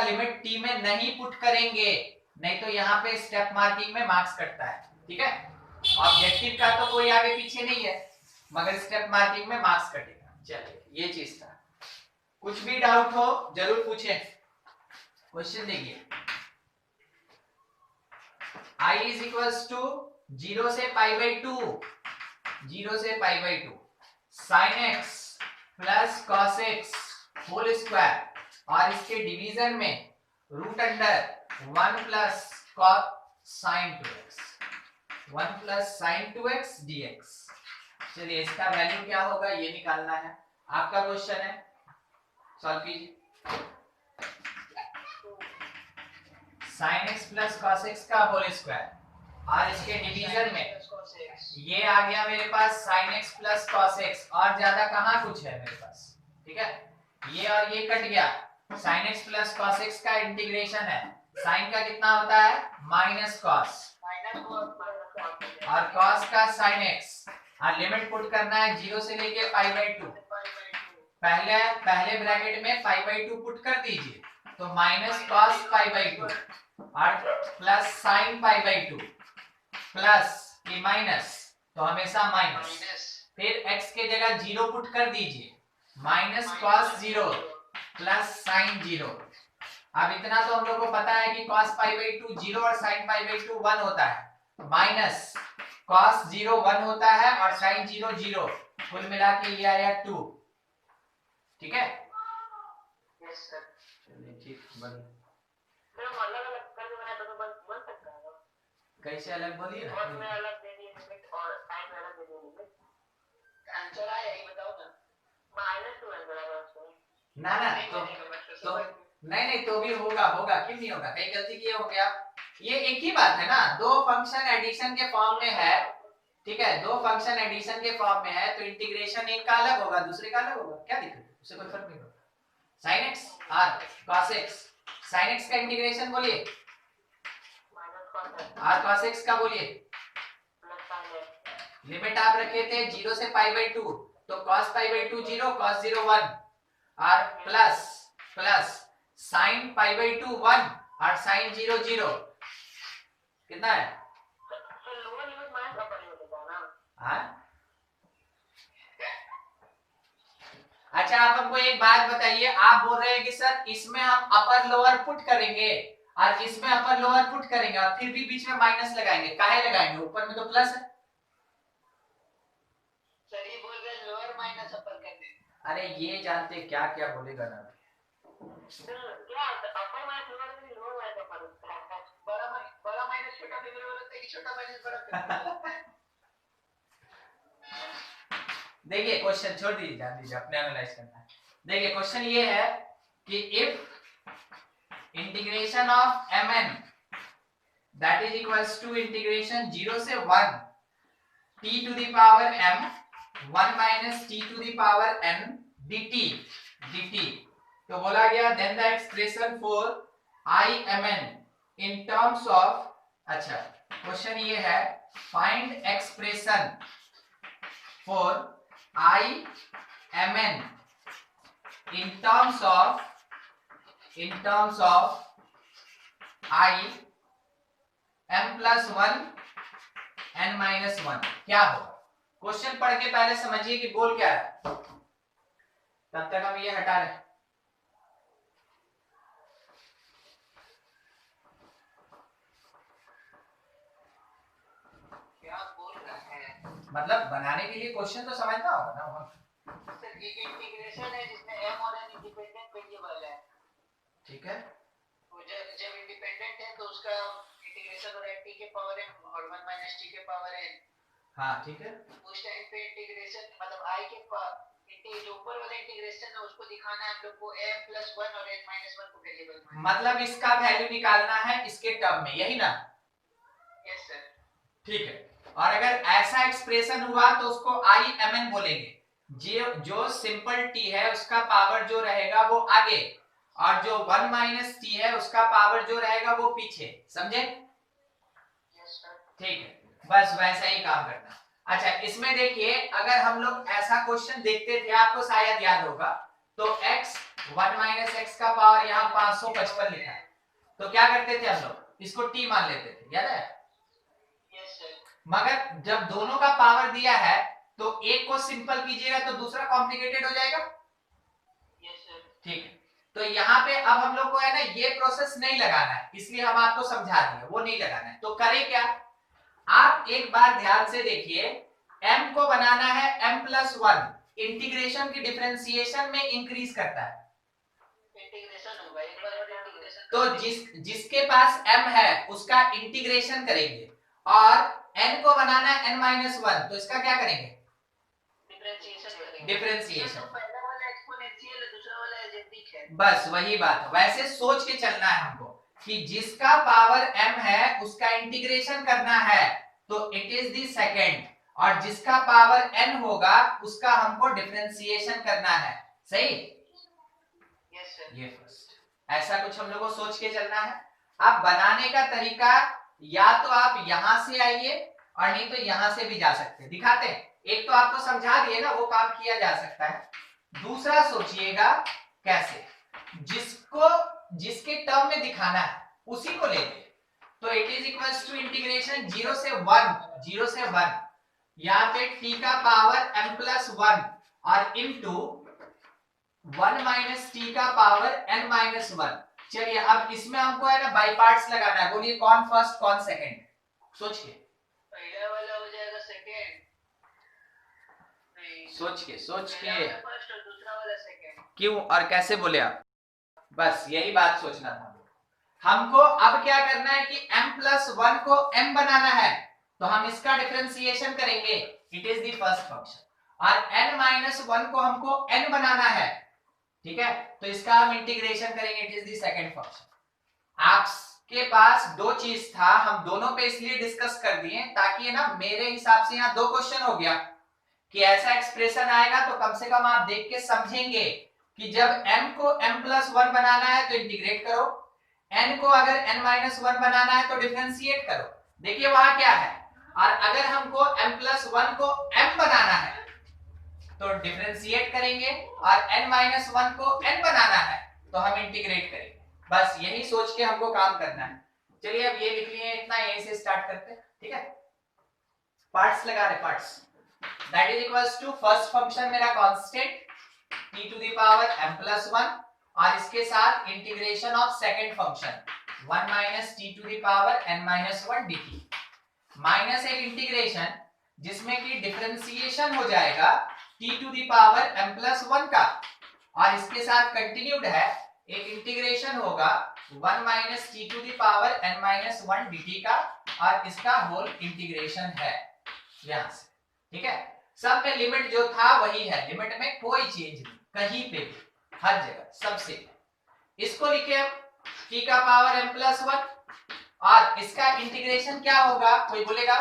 [SPEAKER 1] लिमिट t में नहीं पुट करेंगे, नहीं तो यहाँ पे स्टेप मार्किंग में मार्क्स कटता है। ठीक है, ऑब्जेक्टिव का तो कोई आगे पीछे नहीं है, मगर स्टेप मार्किंग में मार्क्स कटेगा। चलिए, ये चीज था। कुछ भी डाउट हो जरूर पूछें। क्वेश्चन देखिए, I is equals to 0 से पाई बाई 2, 0 से pi by 2 sin x plus cos x whole square, और इसके डिवीजन में root under 1 plus sin 2x, 1 plus sin 2x dx। चलिए, इसका वैल्यू क्या होगा ये निकालना है। आपका क्वेश्चन है, सॉल्व कीजिए। sin x plus cos x का होल स्क्वायर, और इसके डिवीजन में ये आ गया मेरे पास sin x plus cos x, और ज्यादा कहाँ कुछ है मेरे पास। ठीक है, ये और ये कट गया। sin x plus cos x का इंटीग्रेशन है, sin का कितना होता है माइनस cos, और cos का sin x, और लिमिट पुट करना है 0 से लेके पाई बाई 2। पहले ब्रैकेट में पाई बाई 2 पुट कर दीजिए, तो माइनस cos पाई बाई 2 और plus sin pi by 2, plus की माइनस तो हमेशा माइनस, फिर x के जगह 0 पुट कर दीजिए, माइनस cos 0 प्लस sin 0। अब इतना तो हम लोग को पता है कि cos पाई बाई 2 0 और sin पाई बाई 2 1 होता है, माइनस cos 0 1 होता है और sin 0 0, कुल मिला के ये आया 2। ठीक है,
[SPEAKER 2] यस सर।
[SPEAKER 1] चलिए ठीक, बढ़िया।
[SPEAKER 2] अलग-अलग करके बनाया तो बन सकता है।
[SPEAKER 1] कैसे अलग बोलिए
[SPEAKER 2] और में अलग दे दिए लिमिट और साइन में अलग दे दिए लिमिट। आंसर आया ये बताओ ना। -2 आंसर आया उसमें। ना तो
[SPEAKER 1] नहीं तो भी होगा, क्यों नहीं होगा, कहीं गलती किए हो गया। ये एक ही बात है ना, दो फंक्शन एडिशन के फॉर्म में है। ठीक है, दो फंक्शन एडिशन के फॉर्म में है, तो इंटीग्रेशन एक का अलग होगा दूसरे का अलग होगा, क्या दिक्कत है, उससे कोई फर्क नहीं पड़ता। sin x और cos x, sin x का इंटीग्रेशन बोलिए, और cos x का बोलिए। लिमिट आप रखे थे 0 से पाई बाई 2, तो cos पाई बाई 2 0, cos 0 1, और प्लस sin पाई बाई 2 1 और sin 0 0, कितना है?
[SPEAKER 2] Lower limit minus upper limit होगा ना।
[SPEAKER 1] हाँ, अच्छा आप हमको एक बात बताइए, आप बोल रहे हैं कि सर इसमें हम अपर लोअर पुट करेंगे और इसमें अपर लोअर पुट करेंगे और फिर भी बीच में माइनस लगाएंगे, काहे लगाएंगे, ऊपर में तो प्लस है।
[SPEAKER 2] सर ये बोल रहे हैं लोअर माइनस अपर कर दे।
[SPEAKER 1] अरे ये जानते क्या क्या बोलेगा ना,
[SPEAKER 2] क्या अपर माइनस लोअर में लोअर माइनस अपर, बड़ा माइनस छोटा फेवरेबल होता है कि छोटा माइनस बड़ा फेवरेबल।
[SPEAKER 1] देखिए क्वेश्चन छोड़ दीजिए, जान दीजिए, अपने एनालाइज करना है। देखिए क्वेश्चन ये है कि if integration of mn that is equals to integration 0 से 1 t to the power m 1 minus t to the power n dt, तो बोला गया then the expression for I mn in terms of, अच्छा question ये है find expression for I mn in terms of I m plus 1 n minus 1, क्या होगा। Question पढ़ के पहले समझिए कि बोल क्या है, तब तक हम ये हटा रहे।
[SPEAKER 2] क्या बोल रहा है,
[SPEAKER 1] मतलब बनाने के लिए क्वेश्चन तो समझना होगा ना वहां।
[SPEAKER 2] सर ये इंटीग्रेशन है जिसमें m और n इंडिपेंडेंट वेरिएबल है।
[SPEAKER 1] ठीक है,
[SPEAKER 2] तो जब इंडिपेंडेंट है तो उसका इंटीग्रेशन हो रहा है t के पावर m और 1 माइनस t के पावर n।
[SPEAKER 1] हाँ ठीक है,
[SPEAKER 2] उस टाइम पे इंटीग्रेशन मतलब i के जो ऊपर वाला इंटीग्रेशन है उसको दिखाना है हम लोग को m प्लस 1 और n माइनस 1 को वेरिएबल में,
[SPEAKER 1] मतलब इसका वैल्यू निकालना है इसके टर्म में, यही ना।
[SPEAKER 2] Yes sir.
[SPEAKER 1] ठीक है, और अगर ऐसा एक्सप्रेशन हुआ तो उसको I mn बोलेंगे। जो सिंपल t है उसका पावर जो रहेगा वो आगे, और जो 1 माइनस टी है उसका पावर जो रहेगा वो पीछे, समझे? ठीक है, बस वैसा ही काम करना। अच्छा, इसमें देखिए अगर हम लोग ऐसा क्वेश्चन देखते थे, आपको शायद याद होगा, तो x 1 माइनस एक्स का पावर यहाँ 555 लिखा है, तो क्या करते थे हम लोग, इसको t मान लेते थे, याद है? मगर जब दोनों का पावर दिया है तो एक को सिंपल कीजिएगा तो दूसरा कॉम्प्लिकेटेड हो जाएगा। ठीक है, तो यहाँ पे अब हम लोग को है ना ये प्रोसेस नहीं लगाना है, इसलिए हम आपको समझा दिए, वो नहीं लगाना है। तो करें क्या, आप एक बार ध्यान से देखिए, m को बनाना है m+1, इंटीग्रेशन की डिफरेंशिएशन में इंक्रीज करता है, तो जिसके पास m है उसका इंटीग्रेशन करेंगे, और n को बनाना है n-1, तो इसका क्या करेंगे, डिफरेंशिएशन। बस वही बात, वैसे सोच के चलना है हमको कि जिसका पावर m है उसका इंटीग्रेशन करना है, तो इट इज द सेकंड, और जिसका पावर n होगा उसका हमको डिफरेंशिएशन करना है, सही? ये फर्स्ट, ऐसा कुछ हम लोग को सोच के चलना है। अब बनाने का तरीका, या तो आप यहां से आइए और नहीं तो यहां से भी जा सकते हैं, दिखाते हैं। एक तो आपको समझा दिए ना, वो काम किया जा सकता है। दूसरा सोचिएगा कैसे, जिसके टर्म में दिखाना है उसी को लेते, तो it is equals to integration 0 से 1 यहाँ पे t का पावर m+1 और इनटू 1 माइनस टी का पावर n-1। चलिए अब इसमें हमको है ना बाई पार्ट्स लगाना है, बोलिए कौन फर्स्ट कौन सेकंड, सोचिए,
[SPEAKER 2] पहला वाला हो जाएगा सेकंड,
[SPEAKER 1] सोच के
[SPEAKER 2] फर्स्ट और दूसरा वाला सेकंड,
[SPEAKER 1] क्यों और कैसे बोले आप, बस यही बात सोचना था हमको। अब क्या करना है कि m+1 को m बनाना है, तो हम इसका डिफरेंशिएशन करेंगे, it is the first function, और n-1 को हमको n बनाना है, ठीक है, तो इसका हम इंटीग्रेशन करेंगे, it is the second function. आपके पास दो चीज था, हम दोनों पे इसलिए डिस्कस कर दिए ताकि ना मेरे हिसाब से यहाँ दो क्वेश्चन हो गया कि ऐसा एक्सप्रेशन आएगा तो कम से कम आप देख के समझेंगे कि जब m को m+1 बनाना है तो इंटीग्रेट करो, n को अगर n-1 बनाना है तो डिफरेंशिएट करो। देखिए वहां क्या है, और अगर हमको m+1 को m बनाना है तो डिफरेंशिएट करेंगे, और n-1 को n बनाना है तो हम इंटीग्रेट करेंगे। बस यही सोच के हमको काम करना है। चलिए अब ये लिख लिए, इतना यहीं से स्टार्ट करते हैं, ठीक है? पार्ट्स लगा रहे, parts, that is equals to first function मेरा constant t to the power m+1, और इसके साथ integration of second function 1 minus t to the power n-1 dt, minus एक इंटीग्रेशन जिसमें कि डिफरेंशिएशन हो जाएगा t to the power m+1 का, और इसके साथ कंटिन्यूड है एक इंटीग्रेशन होगा 1 minus t to the power n-1 dt का, और इसका होल इंटीग्रेशन है यहां से, ठीक है? सब में लिमिट जो था वही है, लिमिट में कोई चेंज नहीं, कहीं पे भी, हर जगह सबसे। इसको लिखे हम t का पावर m+1, और इसका इंटीग्रेशन क्या होगा, कोई बोलेगा?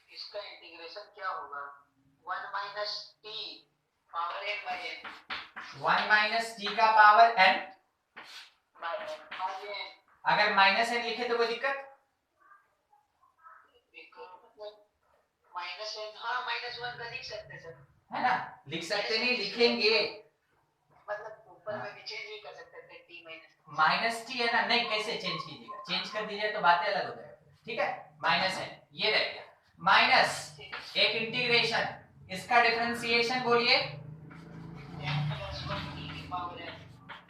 [SPEAKER 2] इसका इंटीग्रेशन क्या होगा, 1 minus t power n by n,
[SPEAKER 1] 1 minus t का पावर n
[SPEAKER 2] बाय n,
[SPEAKER 1] अगर माइनस n लिखे तो कोई दिक्कत?
[SPEAKER 2] माइनस n, हाँ -1 का लिख सकते सर,
[SPEAKER 1] है ना, लिख सकते नहीं, लिखेंगे,
[SPEAKER 2] मतलब ऊपर में भी चेंज भी कर सकते थे, t
[SPEAKER 1] माइनस टी है ना, नहीं कैसे चेंज कीजिएगा, चेंज कर दीजिए तो बातें अलग हो जाएगी, ठीक है? माइनस n ये रह गया, माइनस एक इंटीग्रेशन, इसका डिफरेंशिएशन बोलिए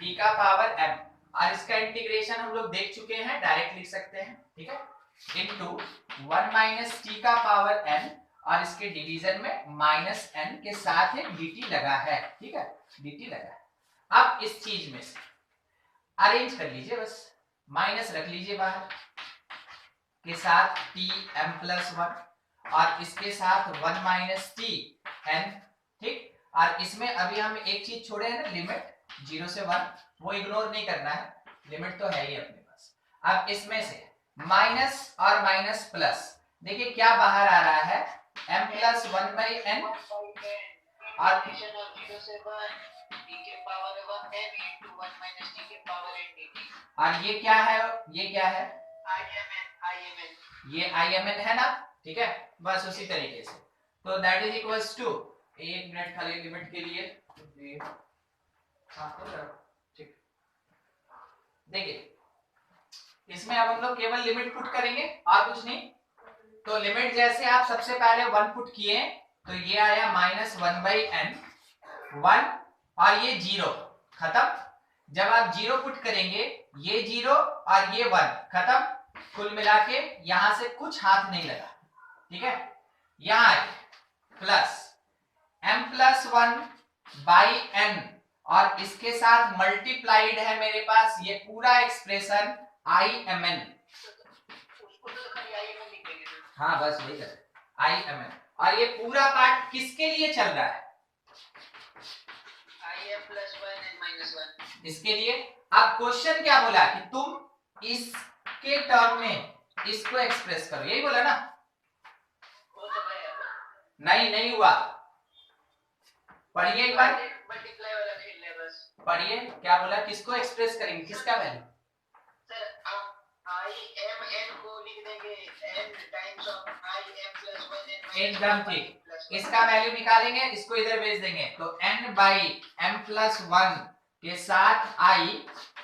[SPEAKER 1] t का पावर m, और इसका इंटीग्रेशन हम लोग देख चुके हैं, डायरेक्ट लिख सकते हैं, ठीक है, इनटू 1 माइनस टी का पावर n, और इसके डिवीजन में माइनस n के साथ एक dt लगा है, ठीक है, dt लगा है। अब इस चीज में से अरेंज कर लीजिए, बस माइनस रख लीजिए बाहर, के साथ t m+1, और इसके साथ 1 माइनस टी n, ठीक, और इसमें अभी हम एक चीज छोड़े हैं ना, लिमिट 0 से 1, वो इग्नोर नहीं करना है, लिमिट तो है ही अपने पास। अब इसमें से माइनस और माइनस प्लस, देखिए क्या बाहर आ रहा है, m+1/n, और
[SPEAKER 2] 0 से 1 t के power 1 m into 1 minus t के पावर n dt।
[SPEAKER 1] और ये क्या है, ये क्या है,
[SPEAKER 2] imn
[SPEAKER 1] ये imn है ना, ठीक है, बस उसी तरीके से। तो दैट इज इक्वल्स टू, एक मिनट खाली लिमिट के लिए, ठीक, देखिए इसमें अब हम लोग केवल लिमिट पुट करेंगे और कुछ नहीं। तो लिमिट जैसे आप सबसे पहले 1 पुट किए तो ये आया -1/n 1 और ये 0 खत्म। जब आप 0 पुट करेंगे ये 0 और ये 1 खत्म, कुल मिला के यहां से कुछ हाथ नहीं लगा, ठीक है। यहां प्लस m+1/n और इसके साथ मल्टीप्लाइड है मेरे पास ये पूरा एक्सप्रेशन imn,
[SPEAKER 2] उसको तो खाली imn लिख देंगे।
[SPEAKER 1] हाँ बस वही कर imn, और ये पूरा पार्ट किसके लिए चल रहा है,
[SPEAKER 2] im+1 n -1
[SPEAKER 1] इसके लिए। अब क्वेश्चन क्या बोला कि तुम इसके टर्म में इसको एक्सप्रेस करो, यही बोला ना,
[SPEAKER 2] वो तो गया
[SPEAKER 1] नहीं हुआ, पढ़िए एक बार,
[SPEAKER 2] मल्टीप्लाई वाला खेल ले बस।
[SPEAKER 1] पढ़िए क्या बोला, किसको एक्सप्रेस करेंगे, किसका वैल्यू,
[SPEAKER 2] सर आप imn को लिख देंगे n times of im+1 n
[SPEAKER 1] एकदम ठीक, इसका वैल्यू निकालेंगे, इसको इधर भेज देंगे, तो n/m+1 के साथ i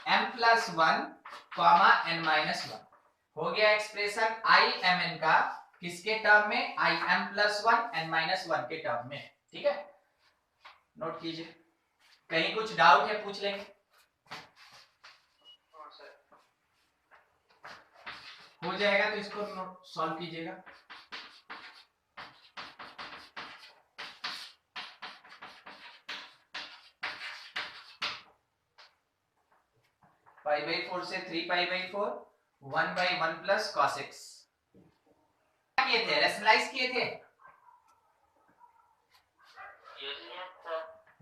[SPEAKER 1] m+1, n-1 हो गया एक्सप्रेशन imn का, किसके टर्म में, im+1 n-1 के टर्म में, ठीक है। नोट कीजिए, कहीं कुछ डाउट है पूछ लेंगे, हो जाएगा तो इसको सॉल्व कीजिएगा। π/4 से 3π/4 1/1 प्लस cos x किए थे, रेशनलाइज किए थे,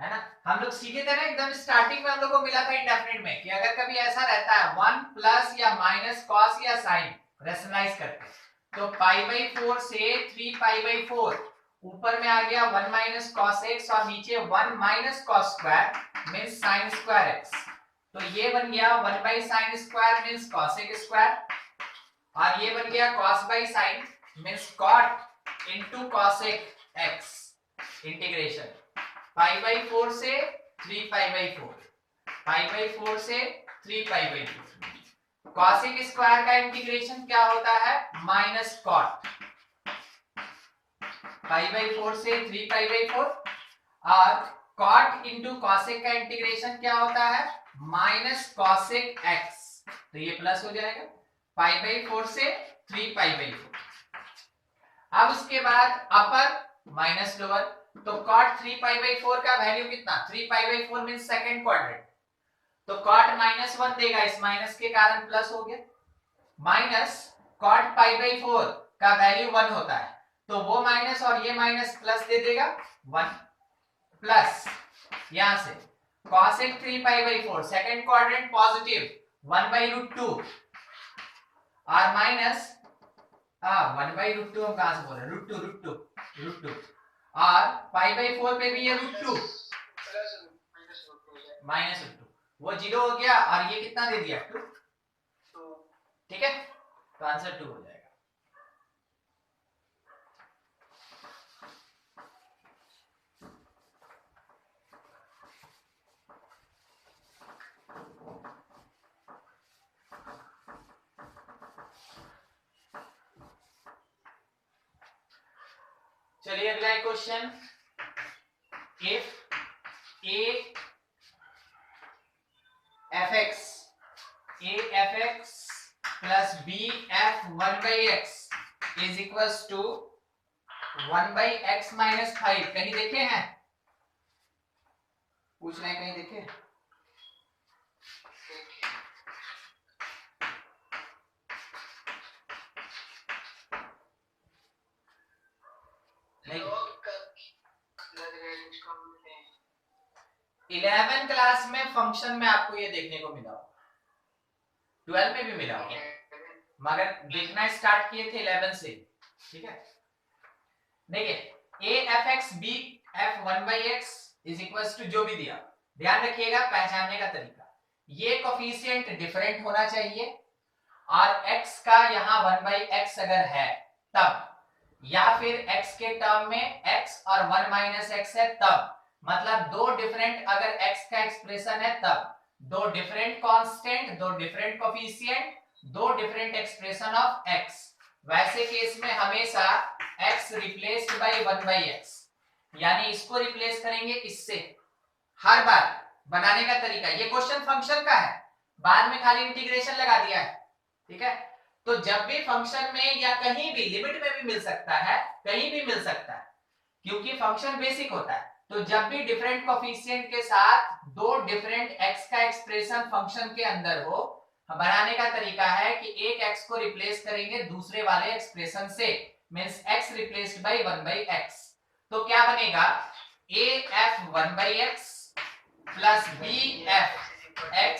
[SPEAKER 1] है ना। हम लोग सीखे थे ना एकदम स्टार्टिंग में, हम लोग को मिला था इंडेफिनिट में कि अगर कभी ऐसा रहता है 1 प्लस या माइनस कॉस या साइन, रेशनलाइज करके, तो π/4 से 3π/4 ऊपर में आ गया 1 माइनस cos x और नीचे 1 minus cos square means sin square x, तो ये बन गया 1/sin square means cos x square, और ये बन गया cos/sin means cot into cos x integration π/4 से 3π/4, π/4 से 3π/4, cos x स्क्वायर का इंटीग्रेशन क्या होता है, माइनस cot, π/4 से 3π/4, और cot into cos x का इंटीग्रेशन क्या होता है, माइनस cos x, तो ये प्लस हो जाएगा π/4 से 3π/4। अब उसके बाद अपर माइनस लोअर, तो cot 3π/4 का वैल्यू कितना, 3π/4 मींस सेकंड क्वाड्रेंट, तो cot -1 देगा, इस माइनस के कारण प्लस हो गया, माइनस cot π/4 का वैल्यू 1 होता है, तो वो माइनस और ये माइनस प्लस दे देगा 1, प्लस यहां से cos x 3π/4 second quadrant positive 1/√2 और माइनस 1/√2 हम कहां से बोल रहे हैं, √2 और π/4 पे भी ये √2 -√2, वो 0 हो गया और ये कितना दे दिया 2, ठीक है, तो आंसर 2 हो जाएगा। चलिए अगला question, if a f(x) plus b f(1/x) is equals to 1/x minus 5, कहीं देखे हैं, पूछ रहे हैं, कहीं देखे, नहीं, 11 क्लास में फंक्शन में आपको ये देखने को मिला होगा, 12 में भी मिला होगा, मगर देखना स्टार्ट किए थे 11 से, ठीक है। देखिए a f(x) b f(1/x) is equals to जो भी दिया ध्यान रखिएगा पहचानने का तरीका, ये कोफिशिएंट डिफरेंट होना चाहिए और x का यहाँ 1/x अगर है तब, या फिर x के टर्म में x और 1 - x है तब, मतलब दो डिफरेंट अगर x का एक्सप्रेशन है तब, दो डिफरेंट कांस्टेंट, दो डिफरेंट कोफिशिएंट, दो डिफरेंट एक्सप्रेशन ऑफ x, वैसे केस में हमेशा x रिप्लेस्ड बाय 1/x, यानी इसको रिप्लेस करेंगे इससे हर बार। बनाने का तरीका, ये क्वेश्चन फंक्शन का है, बाद में खाली इंटीग्रेशन लगा दिया है, ठीक है। तो जब भी फंक्शन में या कहीं भी लिमिट में भी मिल सकता है, कहीं भी मिल सकता है, क्योंकि फंक्शन बेसिक होता है। तो जब भी डिफरेंट कोफिशिएंट के साथ दो डिफरेंट x का एक्सप्रेशन फंक्शन के अंदर हो, बनाने का तरीका है कि एक x को रिप्लेस करेंगे दूसरे वाले एक्सप्रेशन से, means x replaced by 1/x। तो क्या बनेगा, af 1/x plus bf x,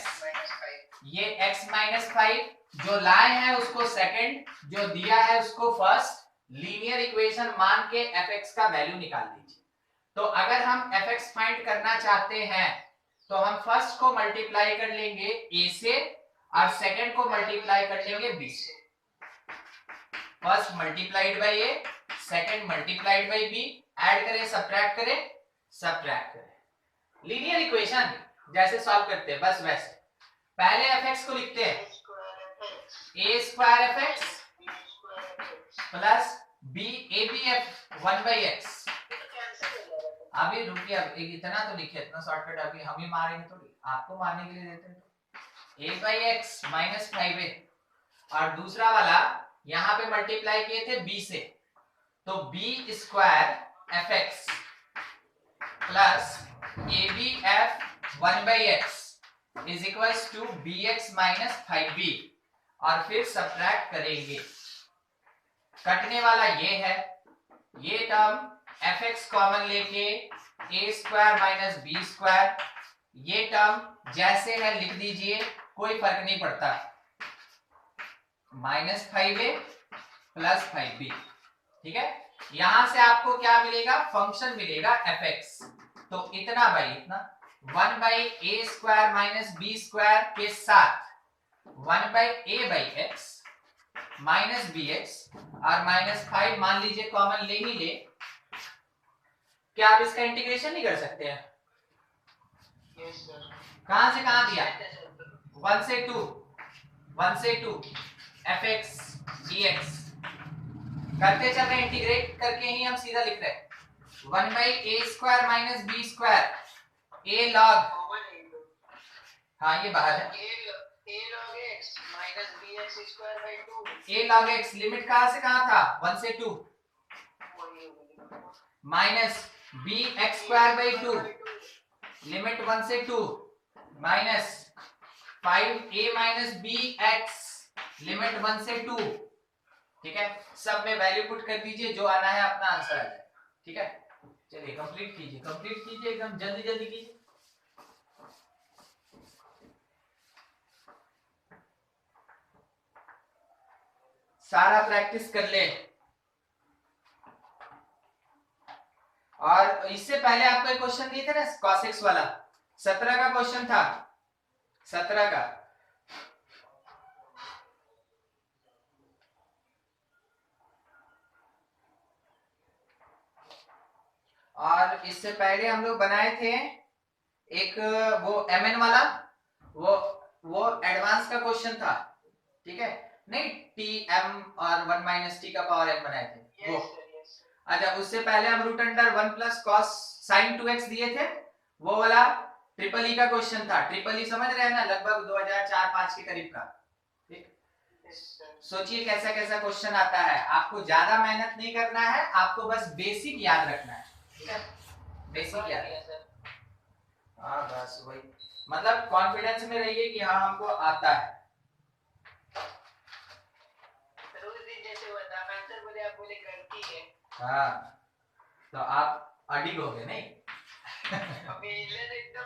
[SPEAKER 1] ये x - 5 जो लाए हैं उसको सेकंड, जो दिया है उसको फर्स्ट, लीनियर इक्वेशन मान के fx का वैल्यू निकाल दीजिए। तो अगर हम fx फाइंड करना चाहते हैं तो हम फर्स्ट को मल्टीप्लाई कर लेंगे a से और सेकंड को मल्टीप्लाई कर लेंगे b से। First multiplied by a, second multiplied by b, add करें सब्ट्रैक्ट करें, सब्ट्रैक्ट करें। लीनियर इक्वेशन जैसे सॉल्व करते हैं बस वैसे। पहले fx को लिखते हैं a² fx plus abf 1/x। अभी रुकिए, अब इतना तो लिखे, इतना शॉर्टकट अभी हम ही मारेंगे थोड़ी, आपको मारने के लिए देते हैं। a/x - 5a और दूसरा वाला यहाँ पे मल्टीप्लाई किए थे b से, तो b² fx plus abf 1/x is equals to bx - 5b और फिर सब्ट्रैक्ट करेंगे। कटने वाला ये है, ये टर्म fx कॉमन लेके a² - b², ये टर्म जैसे है लिख दीजिए, कोई फर्क नहीं पड़ता, -5a प्लस 5b, ठीक है। यहां से आपको क्या मिलेगा, फंक्शन मिलेगा fx, तो इतना बाई इतना 1/a² - b² के साथ 1/a/x माइनस bx और -5 मान लीजिए कॉमन ले ही ले, क्या आप इसका इंटीग्रेशन नहीं कर सकते हैं?
[SPEAKER 2] Yes sir.
[SPEAKER 1] कहां से कहां दिया, 1 से 2, 1 से 2 fx dx करते चल रहे, इंटीग्रेट करके ही हम सीधा लिख रहे हैं 1/a² - b² a log, हाँ ये बाहर है,
[SPEAKER 2] a log x minus bx²/2,
[SPEAKER 1] a log x limit कहां से कहां था, 1 से 2 माइनस bx²/2 लिमिट 1 से 2 माइनस 5a - bx लिमिट 1 से 2, ठीक है। सब में वैल्यू पुट कर दीजिए, जो आना है अपना आंसर आ जाए, ठीक है। चलिए कंप्लीट कीजिए एकदम जल्दी जल्दी कीजिए। सारा प्रैक्टिस कर ले। और इससे पहले आपको एक क्वेश्चन दिए थे ना cos x वाला, 17 का क्वेश्चन था, 17 का। और इससे पहले हम लोग बनाए थे एक वो mn वाला, वो एडवांस का क्वेश्चन था, ठीक है। नहीं tm और 1 - t का पावर m बनाए थे वो। अच्छा, उससे पहले हम √1 प्लस cos sin 2x दिए थे, वो वाला ट्रिपल ई का क्वेश्चन था। ट्रिपल ई समझ रहे हैं ना, लगभग 2004-5 के करीब का, ठीक। सोचिए कैसा कैसा क्वेश्चन आता है, आपको ज्यादा मेहनत नहीं करना है, आपको बस बेसिक याद रखना है, ठीक है। बेसिक याद, हाँ बस वही, मतलब कॉन्फिडेंस में रहिए कि हाँ हमको आता है। हाँ तो आप अडिग हो गए नहीं?
[SPEAKER 2] अभी एकदम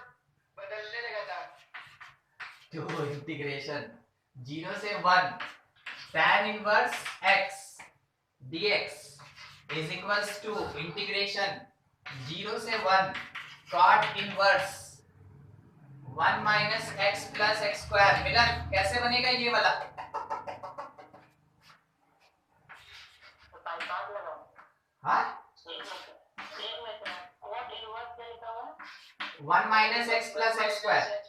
[SPEAKER 2] बदलने लगा था।
[SPEAKER 1] तो इंटीग्रेशन 0 से 1 tan inverse x dx is equals to integration 0 से 1 cot inverse 1 minus x plus x square. Milan कैसे बनेगा ये वाला? हाँ 1 minus x plus x square.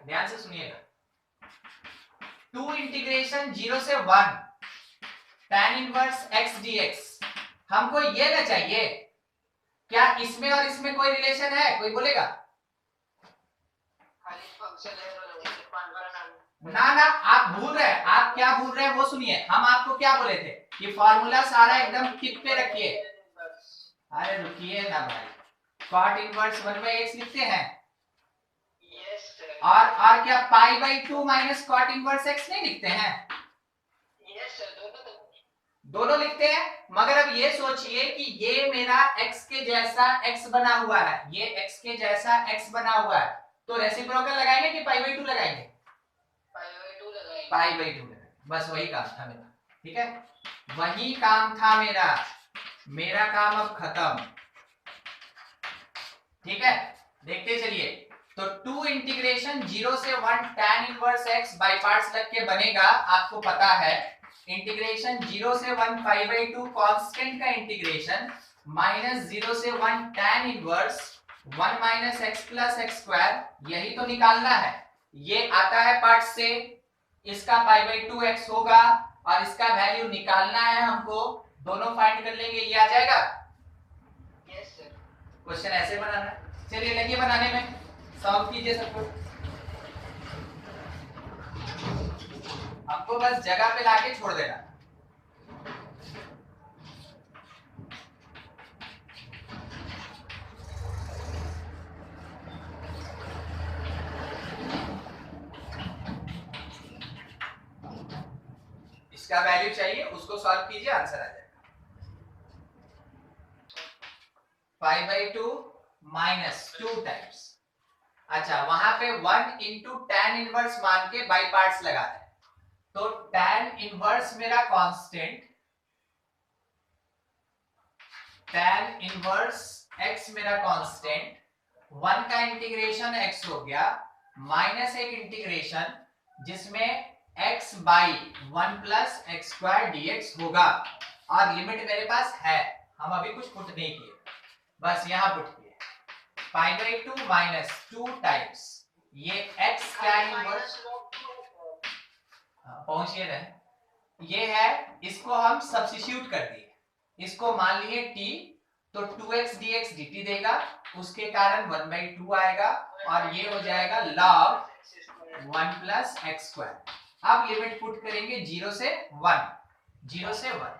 [SPEAKER 1] ध्यान से सुनिएगा। 2 इंटीग्रेशन 0 से 1 tan इनवर्स x dx। हमको ये ना चाहिए। क्या इसमें और इसमें कोई रिलेशन है? कोई बोलेगा? ना ना, आप भूल रहे हैं। आप क्या भूल रहे हैं वो सुनिए। हम आपको क्या बोले थे कि फॉर्मूला सारा एकदम टिक पे रखिए। अरे रुकिए ना भाई। cot इनवर्स 1/x लिखते हैं। और क्या पाई by 2 minus cot inverse x नहीं लिखते हैं? दोनों लिखते हैं। मगर अब ये सोचिए कि ये मेरा x के जैसा x बना हुआ है, ये x के जैसा x बना हुआ है, तो रेसिप्रोकल लगाएंगे कि पाई बाई 2 लगाएंगे? पाई बाई 2 लगाएंगे। बस वही काम था मेरा। ठीक है, वही काम था मेरा। मेरा काम अब खत्म। ठीक है, देखते चलिए। तो 2 इंटीग्रेशन 0 से 1 tan inverse x by parts लग के बनेगा। आपको पता है इंटीग्रेशन 0 से 1 पाई बाई 2 कांस्टेंट का इंटीग्रेशन माइनस 0 से 1 tan inverse 1 minus x plus x square, यही तो निकालना है। ये आता है पार्ट से, इसका पाई बाई 2 x होगा और इसका वैल्यू निकालना है हमको। दोनों फाइंड कर लेंगे, ये आ जाएगा। Yes sir. क्वेश्चन ऐसे बनाना है। चलिए लगिए बनाने में, सॉल्व कीजिए सबको। हमको बस जगह पे लाके छोड़ देना। इसका वैल्यू चाहिए, उसको सॉल्व कीजिए, आंसर आ जाएगा। 5/2 माइनस 2 टाइम्स। अच्छा, वहां पे 1 इंटू tan इनवर्स मान के बाई पार्ट्स लगाते हैं। तो tan इनवर्स मेरा कांस्टेंट, tan इनवर्स x मेरा कांस्टेंट, 1 का इंटीग्रेशन x हो गया माइनस एक इंटीग्रेशन जिसमें x by 1 plus x square dx होगा। और लिमिट मेरे पास है, हम अभी कुछ पुट नहीं किए, बस यहां पुट किए। पाई बाई 2 माइनस 2 टाइम्स ये x tan इनवर्स, पहुंचिए रहे, ये है, इसको हम सब्स्टिट्यूट कर दिए। इसको मान लिए t, तो 2x dx dt देगा, उसके कारण 1/2 आएगा और ये हो जाएगा log 1 प्लस एक्स स्क्वायर। अब लिमिट पुट करेंगे 0 से 1, 0 से 1,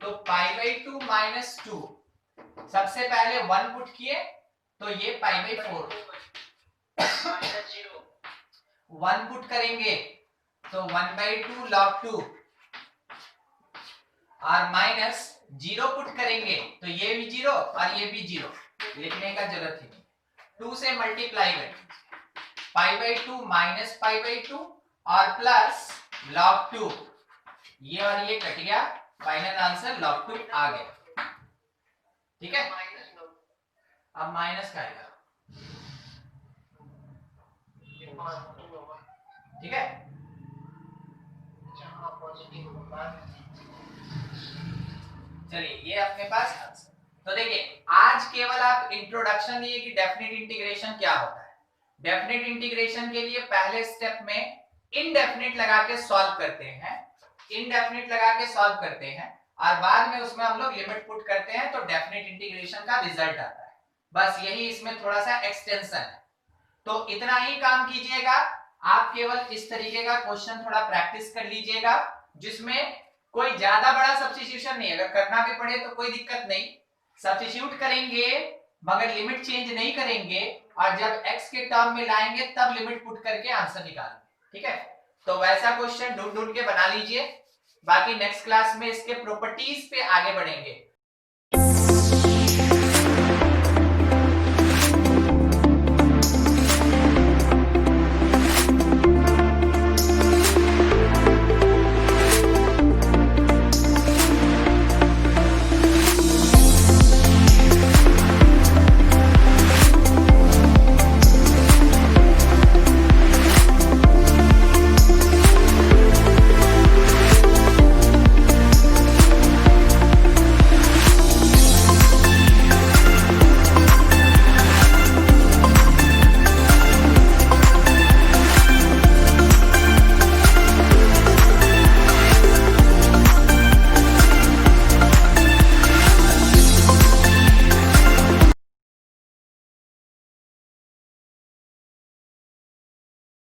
[SPEAKER 1] तो पाई बाई 2 माइनस 2, सबसे पहले 1 पुट किए तो ये पाई बाई 4, 1 पुट करेंगे तो 1/2 log 2 और माइनस 0 पुट करेंगे तो ये भी 0 और ये भी 0, लिखने का जरूरत ही नहीं। 2 से मल्टीप्लाई करेंगे, पाई बाई 2 माइनस पाई बाई 2 और प्लस log 2, ये और ये कट गया, फाइनल आंसर log 2 आ गया। ठीक है, अब माइनस का आएगा। ठीक है, चलिए ये अपने पास आंसर। तो देखिए, आज केवल आप इंट्रोडक्शन लिए कि डेफिनेट इंटीग्रेशन क्या होता है। डेफिनेट इंटीग्रेशन के लिए पहले स्टेप में इनडेफिनेट लगा के सॉल्व करते हैं, इनडेफिनेट लगा के सॉल्व करते हैं और बाद में उसमें हम लोग लिमिट पुट करते हैं तो डेफिनेट इंटीग्रेशन का रिजल्ट आता है। बस यही इसमें थोड़ा सा एक्सटेंशन है। तो इतना ही काम कीजिएगा, आप केवल इस तरीके का क्वेश्चन थोड़ा प्रैक्टिस कर लीजिएगा जिसमें कोई ज्यादा बड़ा सब्स्टिट्यूशन नहीं। अगर करना भी पड़े तो कोई दिक्कत नहीं, सब्स्टिट्यूट करेंगे मगर लिमिट चेंज नहीं करेंगे और जब x के टर्म में लाएंगे तब लिमिट पुट करके आंसर निकालेंगे। ठीक है, तो वैसा क्वेश्चन ढूंढ ढूंढ के बना लीजिए। बाकी नेक्स्ट क्लास में इसके प्रॉपर्टीज पे आगे बढ़ेंगे।